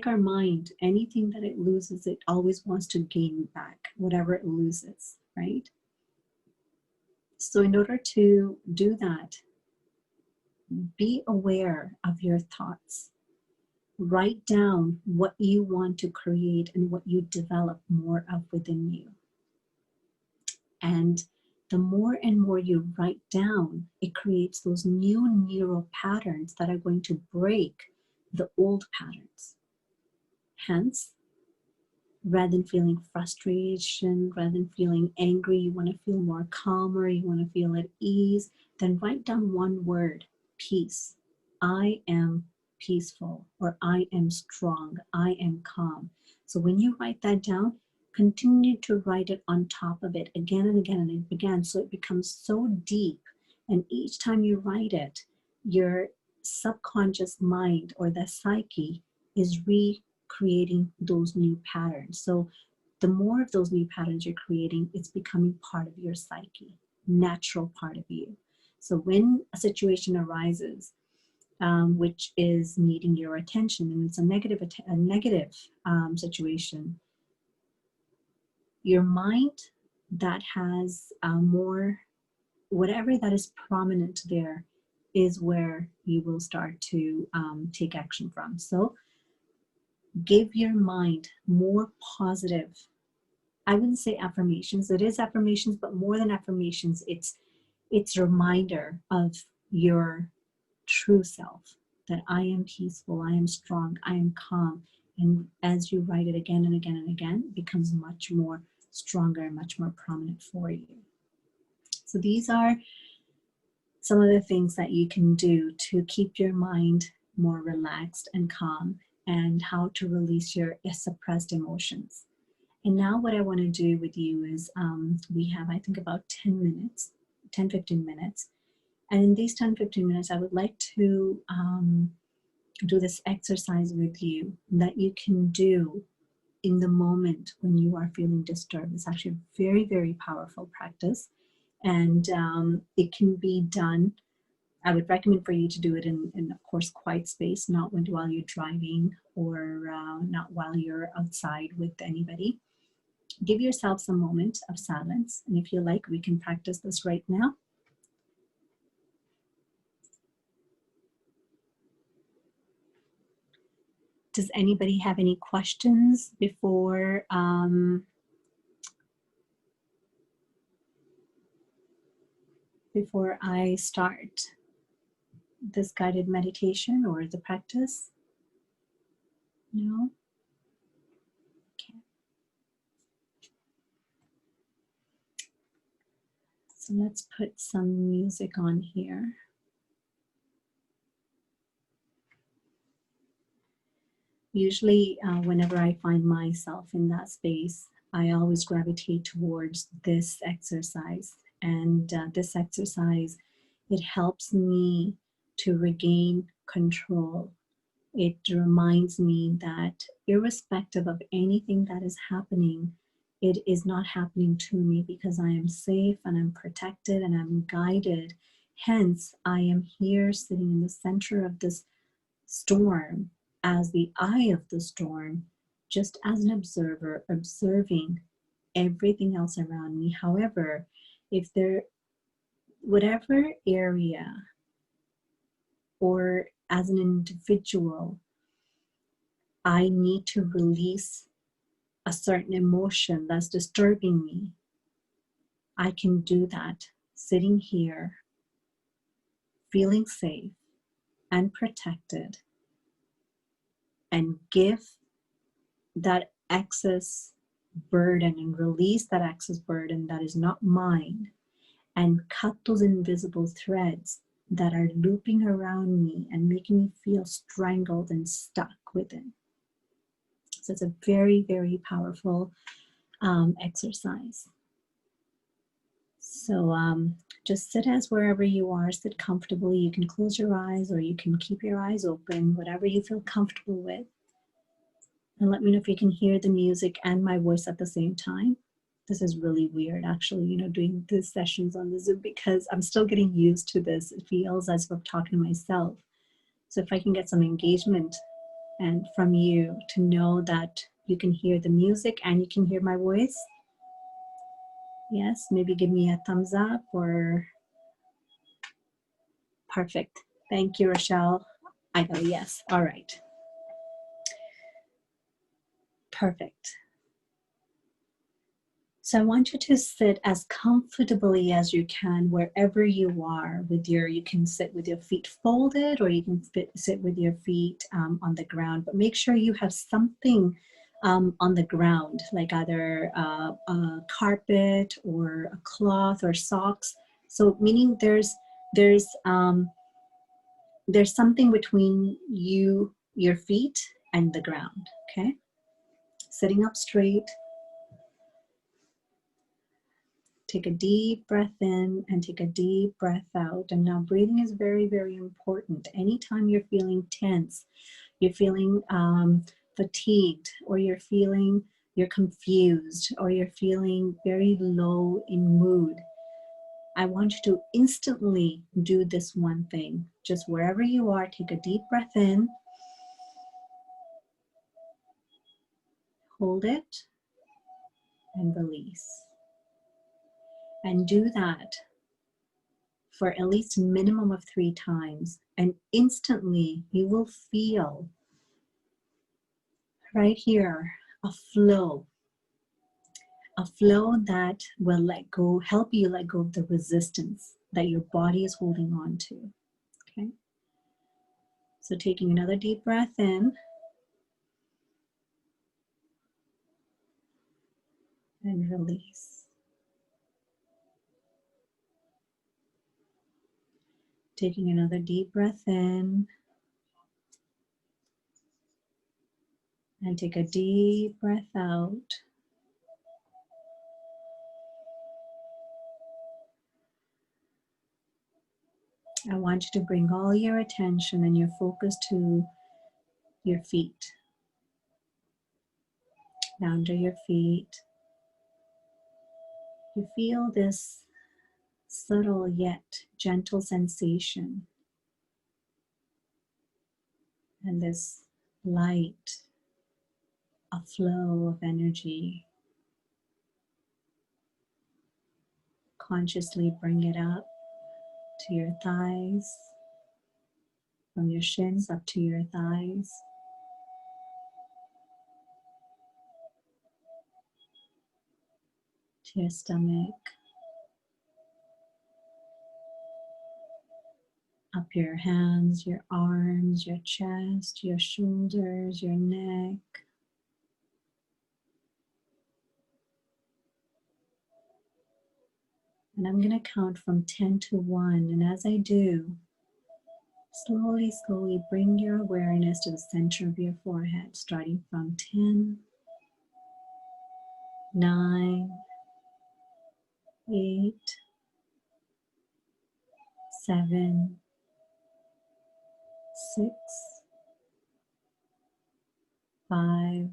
our mind. Anything that it loses, it always wants to gain back whatever it loses, right? So in order to do that, be aware of your thoughts. Write down what you want to create and what you develop more of within you. And the more and more you write down, it creates those new neural patterns that are going to break the old patterns. Hence, rather than feeling frustration, rather than feeling angry, you want to feel more calmer, you want to feel at ease, then write down one word: peace. I am peaceful, or I am strong, I am calm. So when you write that down, continue to write it on top of it again and again and again, so it becomes so deep. And each time you write it, your subconscious mind or the psyche is recreating those new patterns. So the more of those new patterns you're creating, it's becoming part of your psyche, natural part of you. So when a situation arises, which is needing your attention, and it's a negative situation, your mind that has more, whatever that is prominent there, is where you will start to take action from. So give your mind more positive, I wouldn't say affirmations, it is affirmations, but more than affirmations, it's a reminder of your true self, that I am peaceful, I am strong, I am calm. And as you write it again and again and again, it becomes much more stronger and much more prominent for you. So these are some of the things that you can do to keep your mind more relaxed and calm, and how to release your suppressed emotions. And now what I want to do with you is we have, I think, about 10 minutes, 10, 15 minutes. And in these 10, 15 minutes, I would like to do this exercise with you that you can do in the moment when you are feeling disturbed. It's actually a very, very powerful practice. And it can be done. I would recommend for you to do it in of course, quiet space, not while you're driving, or not while you're outside with anybody. Give yourself some moment of silence. And if you like, we can practice this right now. Does anybody have any questions before before I start this guided meditation or the practice? No? Okay. So let's put some music on here. Usually, whenever I find myself in that space, I always gravitate towards this exercise. And this exercise, it helps me to regain control. It reminds me that irrespective of anything that is happening, it is not happening to me because I am safe and I'm protected and I'm guided. Hence, I am here sitting in the center of this storm, as the eye of the storm, just as an observer, observing everything else around me. However, if there, whatever area, or as an individual, I need to release a certain emotion that's disturbing me, I can do that sitting here, feeling safe and protected, and give that excess burden and release that excess burden that is not mine, and cut those invisible threads that are looping around me and making me feel strangled and stuck within. So it's a very, very powerful exercise. So just sit as wherever you are, sit comfortably. You can close your eyes or you can keep your eyes open, whatever you feel comfortable with. And let me know if you can hear the music and my voice at the same time. This is really weird, actually, doing these sessions on the Zoom, because I'm still getting used to this. It feels as if I'm talking to myself. So if I can get some engagement and from you to know that you can hear the music and you can hear my voice. Yes, maybe give me a thumbs up or perfect. Thank you, Rochelle. I got a yes. All right. Perfect. So I want you to sit as comfortably as you can wherever you are with you can sit with your feet folded, or you can sit with your feet on the ground, but make sure you have something on the ground, like either a carpet or a cloth or socks. So meaning there's something between your feet and the ground, okay? Sitting up straight. Take a deep breath in and take a deep breath out. And now breathing is very, very important. Anytime you're feeling tense, you're feeling fatigued, or you're confused, or you're feeling very low in mood, I want you to instantly do this one thing. Just wherever you are, take a deep breath in, hold it, and release. And do that for at least a minimum of 3 times, and instantly you will feel right here a flow that will help you let go of the resistance that your body is holding on to. Okay, so taking another deep breath in and release. Taking another deep breath in and take a deep breath out. I want you to bring all your attention and your focus to your feet. Now under your feet, you feel this subtle yet gentle sensation and this light, a flow of energy. Consciously bring it up to your thighs, from your shins up to your thighs. To your stomach, up your hands, your arms, your chest, your shoulders, your neck. And I'm going to count from 10 to 1. And as I do, slowly, slowly bring your awareness to the center of your forehead, starting from 10, 9, 8, 7, 6, 5,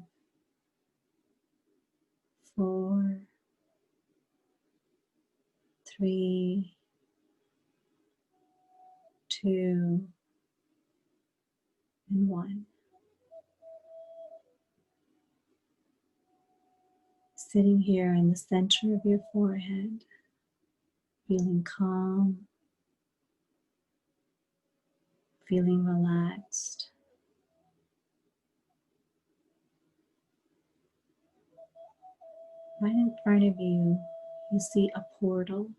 4, 3, 2, and 1. Sitting here in the center of your forehead, feeling calm, feeling relaxed. Right in front of you, you see a portal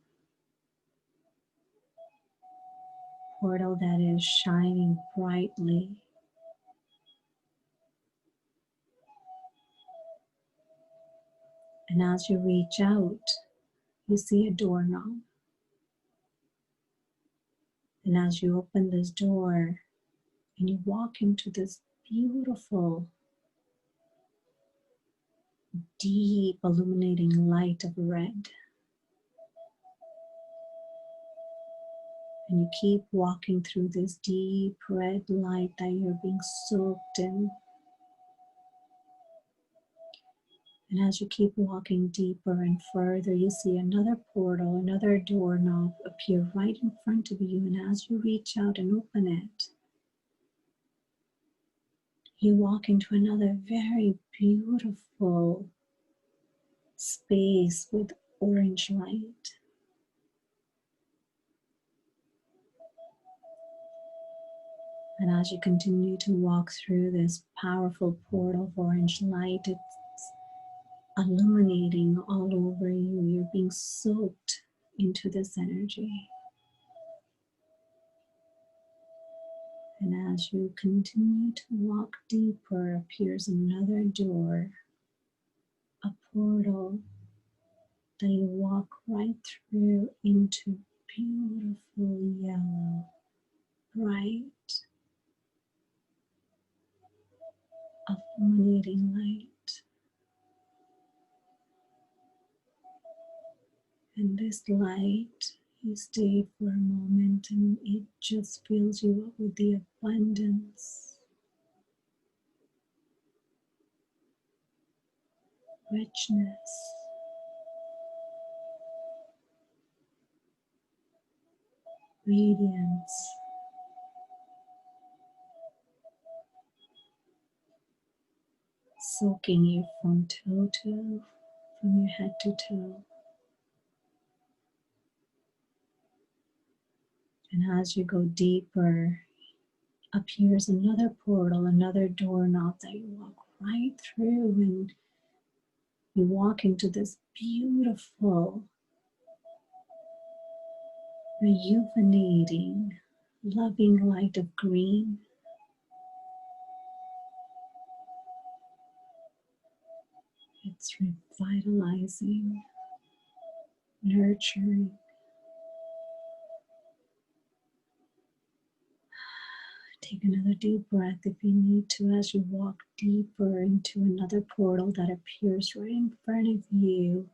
that is shining brightly. And as you reach out, you see a doorknob. And as you open this door and you walk into this beautiful, deep, illuminating light of red, and you keep walking through this deep red light that you're being soaked in. And as you keep walking deeper and further, you see another portal, another doorknob appear right in front of you. And as you reach out and open it, you walk into another very beautiful space with orange light. And as you continue to walk through this powerful portal of orange light, it's illuminating all over you. You're being soaked into this energy. And as you continue to walk deeper, appears another door, a portal that you walk right through into beautiful yellow, bright, illuminating light. And this light, you stay for a moment and it just fills you up with the abundance, richness, radiance, soaking you from toe to toe, from your head to toe. And as you go deeper, appears another portal, another doorknob that you walk right through, and you walk into this beautiful, rejuvenating, loving light of green. It's revitalizing, nurturing. Take another deep breath if you need to as you walk deeper into another portal that appears right in front of you.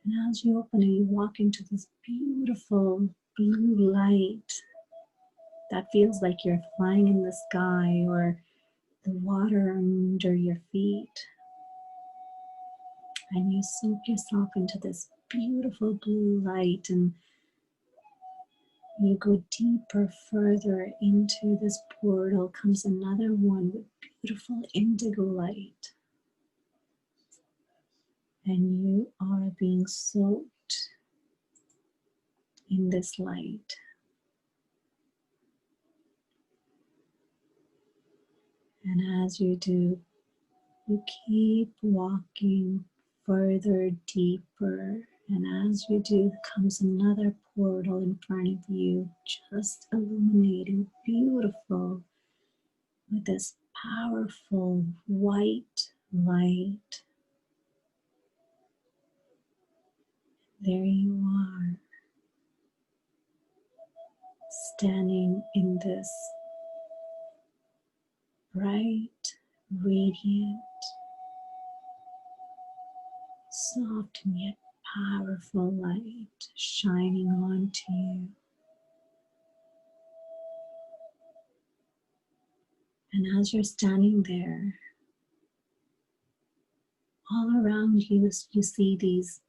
And as you open it, you walk into this beautiful blue light that feels like you're flying in the sky or the water under your feet. And you soak yourself into this beautiful blue light, and you go deeper, further into this portal comes another one with beautiful indigo light. And you are being soaked in this light. And as you do, you keep walking further, deeper. And as you do, comes another portal in front of you, just illuminating, beautiful, with this powerful white light. There you are, standing in this bright, radiant, soft and yet powerful light shining onto you. And as you're standing there, all around you, you see these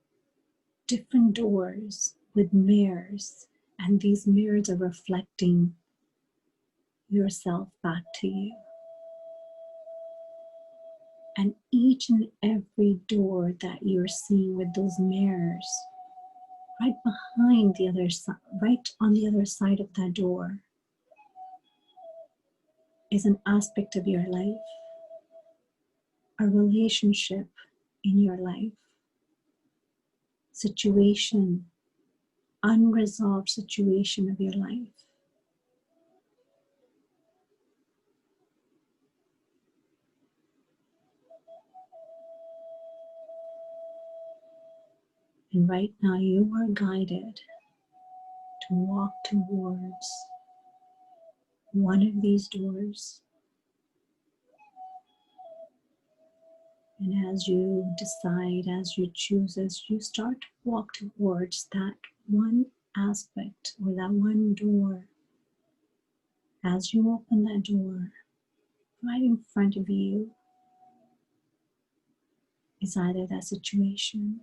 different doors with mirrors, and these mirrors are reflecting yourself back to you. And each and every door that you're seeing with those mirrors, right behind the other side, right on the other side of that door, is an aspect of your life, a relationship in your life, situation, unresolved situation of your life. And right now you are guided to walk towards one of these doors. And as you decide, as you choose, as you start to walk towards that one aspect or that one door, as you open that door, right in front of you is either that situation,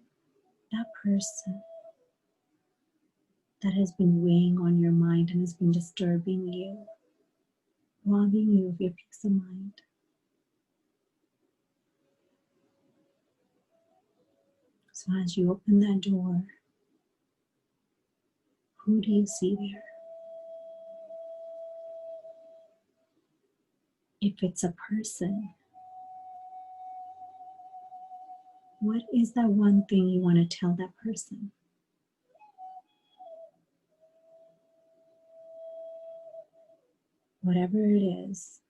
that person that has been weighing on your mind and has been disturbing you, robbing you of your peace of mind. So as you open that door, who do you see there? If it's a person, what is that one thing you want to tell that person? Whatever it is,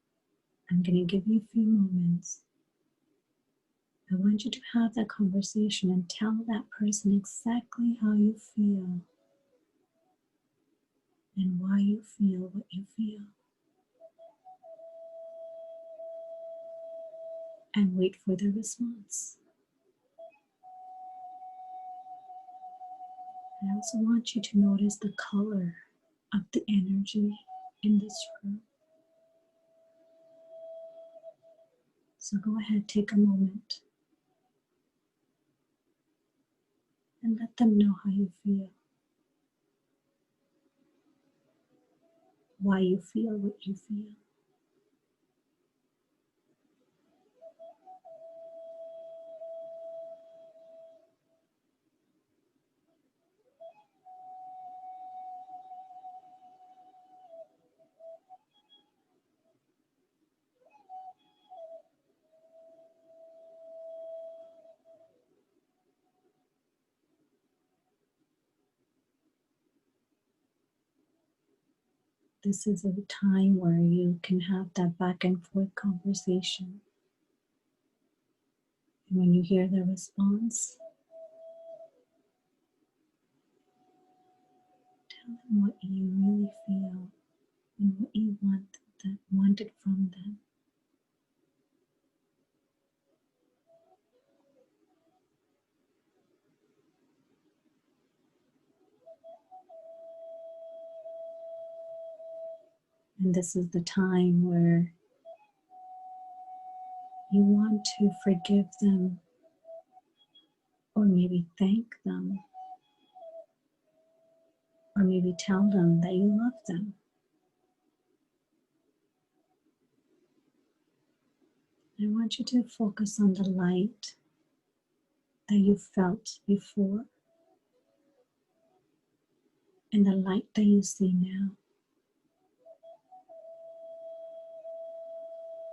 I'm going to give you a few moments. I want you to have that conversation and tell that person exactly how you feel and why you feel what you feel. And wait for the response. I also want you to notice the color of the energy in this room. So go ahead, take a moment and let them know how you feel, why you feel what you feel. This is a time where you can have that back and forth conversation. And when you hear the response, tell them what you really feel and what you wanted from them. And this is the time where you want to forgive them, or maybe thank them, or maybe tell them that you love them. I want you to focus on the light that you felt before and the light that you see now.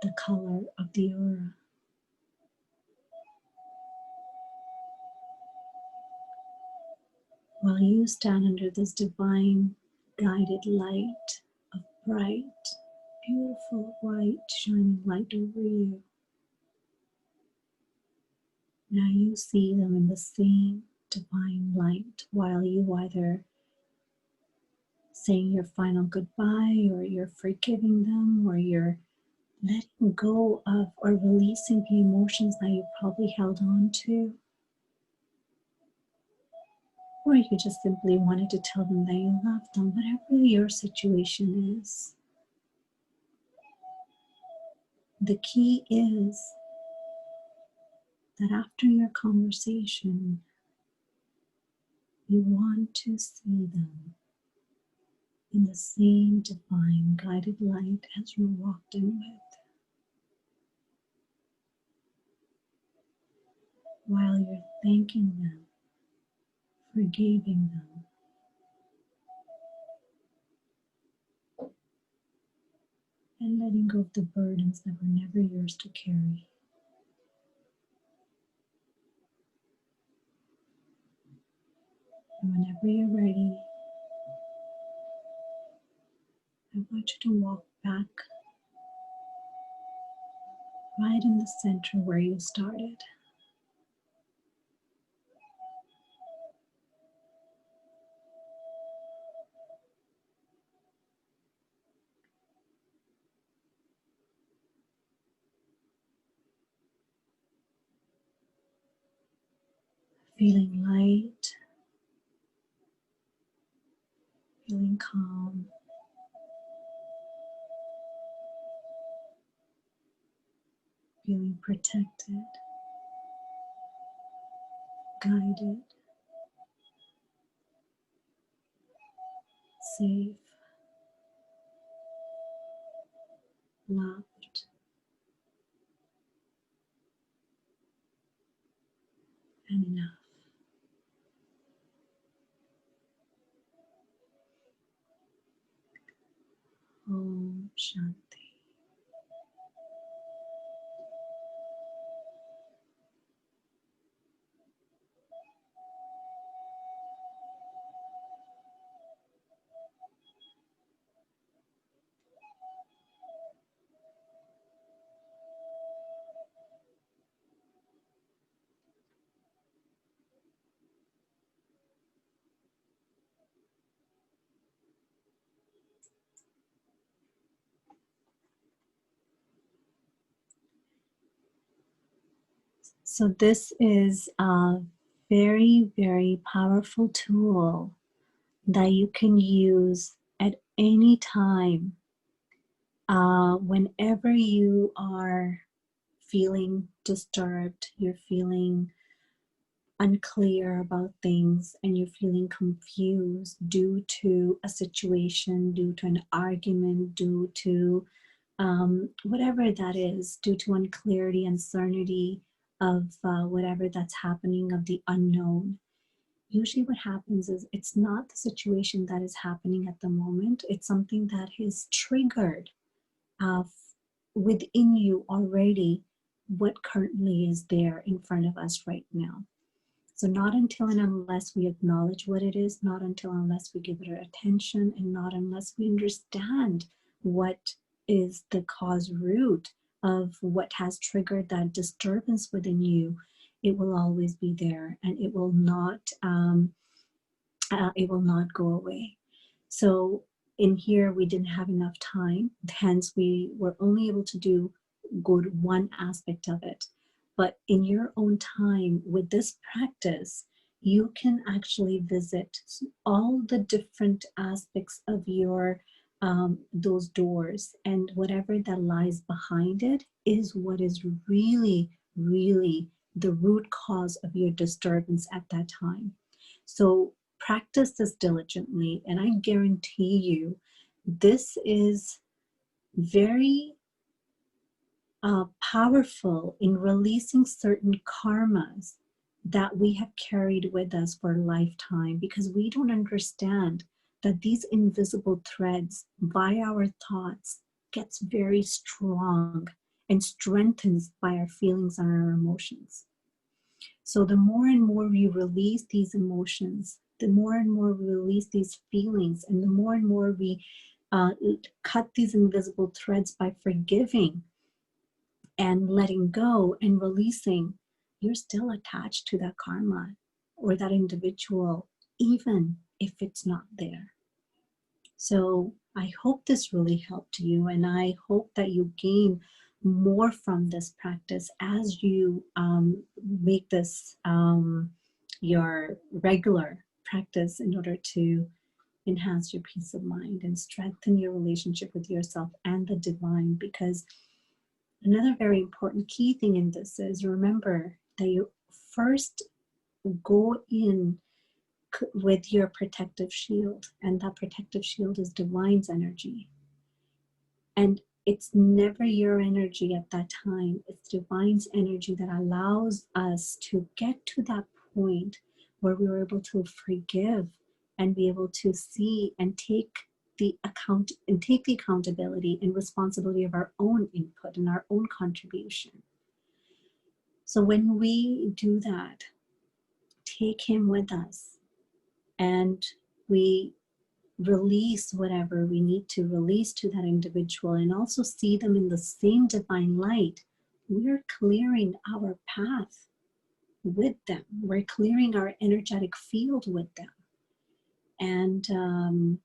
The color of the aura. While you stand under this divine guided light of bright, beautiful white shining light over you. Now you see them in the same divine light while you either saying your final goodbye, or you're forgiving them, or you're letting go of or releasing the emotions that you probably held on to. Or you just simply wanted to tell them that you love them, whatever your situation is. The key is that after your conversation, you want to see them in the same divine guided light as you walked in with. While you're thanking them, forgiving them, and letting go of the burdens that were never yours to carry. And whenever you're ready, I want you to walk back right in the center where you started. Feeling light, feeling calm, feeling protected, guided, safe, loved, and enough. Om Shanti. So this is a very, very powerful tool that you can use at any time whenever you are feeling disturbed, you're feeling unclear about things, and you're feeling confused due to a situation, due to an argument, due to whatever that is, due to unclarity, uncertainty of whatever that's happening, of the unknown. Usually what happens is it's not the situation that is happening at the moment, it's something that is triggered uh, within you already, what currently is there in front of us right now. So not until and unless we acknowledge what it is, not until unless we give it our attention, and not unless we understand what is the cause root of what has triggered that disturbance within you, it will always be there, and it will not go away. So in here, we didn't have enough time. Hence, we were only able to go to one aspect of it. But in your own time with this practice, you can actually visit all the different aspects of your those doors, and whatever that lies behind it is what is really, really the root cause of your disturbance at that time. So practice this diligently, and I guarantee you this is very powerful in releasing certain karmas that we have carried with us for a lifetime, because we don't understand that these invisible threads by our thoughts gets very strong and strengthens by our feelings and our emotions. So the more and more we release these emotions, the more and more we release these feelings, and the more and more we cut these invisible threads by forgiving and letting go and releasing, you're still attached to that karma or that individual, even if it's not there. So I hope this really helped you, and I hope that you gain more from this practice as you make this your regular practice in order to enhance your peace of mind and strengthen your relationship with yourself and the divine. Because another very important key thing in this is, remember that you first go in with your protective shield, and that protective shield is divine's energy. And it's never your energy at that time, it's divine's energy that allows us to get to that point where we were able to forgive and be able to see and take the accountability and responsibility of our own input and our own contribution. So when we do that, take him with us, and we release whatever we need to release to that individual, and also see them in the same divine light, we're clearing our path with them. We're clearing our energetic field with them. And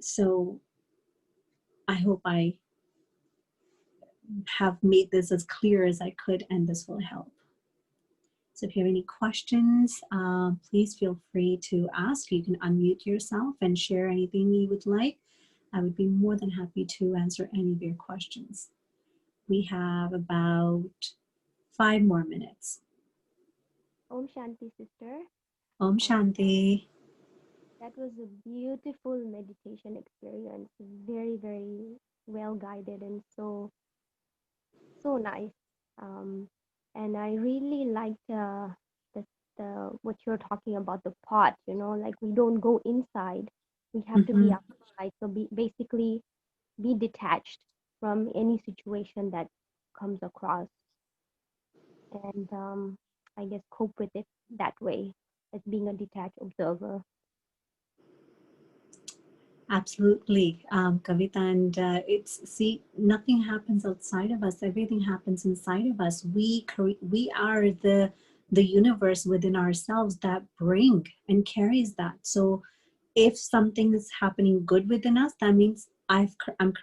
so I hope I have made this as clear as I could, and this will help. So if you have any questions, please feel free to ask. You can unmute yourself and share anything you would like. I would be more than happy to answer any of your questions. We have about 5 more minutes. Om Shanti, sister. Om Shanti. That was a beautiful meditation experience. Very, very well guided and so nice. Um, and I really liked the what you're talking about, the pot. Like we don't go inside, we have to be Mm-hmm. outside. So basically be detached from any situation that comes across, and I guess cope with it that way as being a detached observer. Absolutely, Kavita. And nothing happens outside of us. Everything happens inside of us. We are the universe within ourselves that bring and carries that. So if something is happening good within us, that means I'm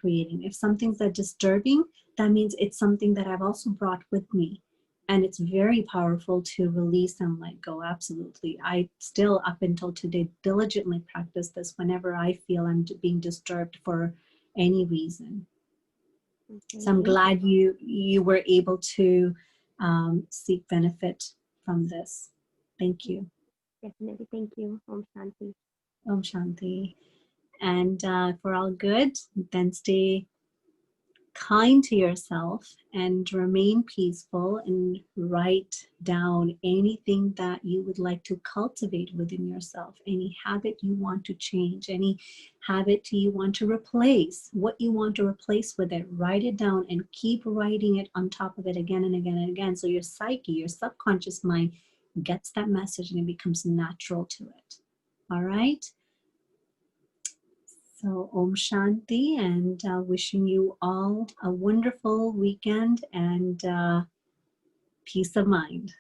creating. If something's that disturbing, that means it's something that I've also brought with me. And it's very powerful to release and let go. Absolutely. I still, up until today, diligently practice this whenever I feel I'm being disturbed for any reason. Okay, So I'm thank you. glad you were able to seek benefit from this. Thank you. Definitely, thank you. Om Shanti. Om Shanti. And if we're all good, then stay kind to yourself and remain peaceful, and write down anything that you would like to cultivate within yourself, any habit you want to change, any habit you want to replace, what you want to replace with it. Write it down and keep writing it on top of it again and again and again. So your psyche, your subconscious mind gets that message and it becomes natural to it. All right. So, Om Shanti, and wishing you all a wonderful weekend and peace of mind.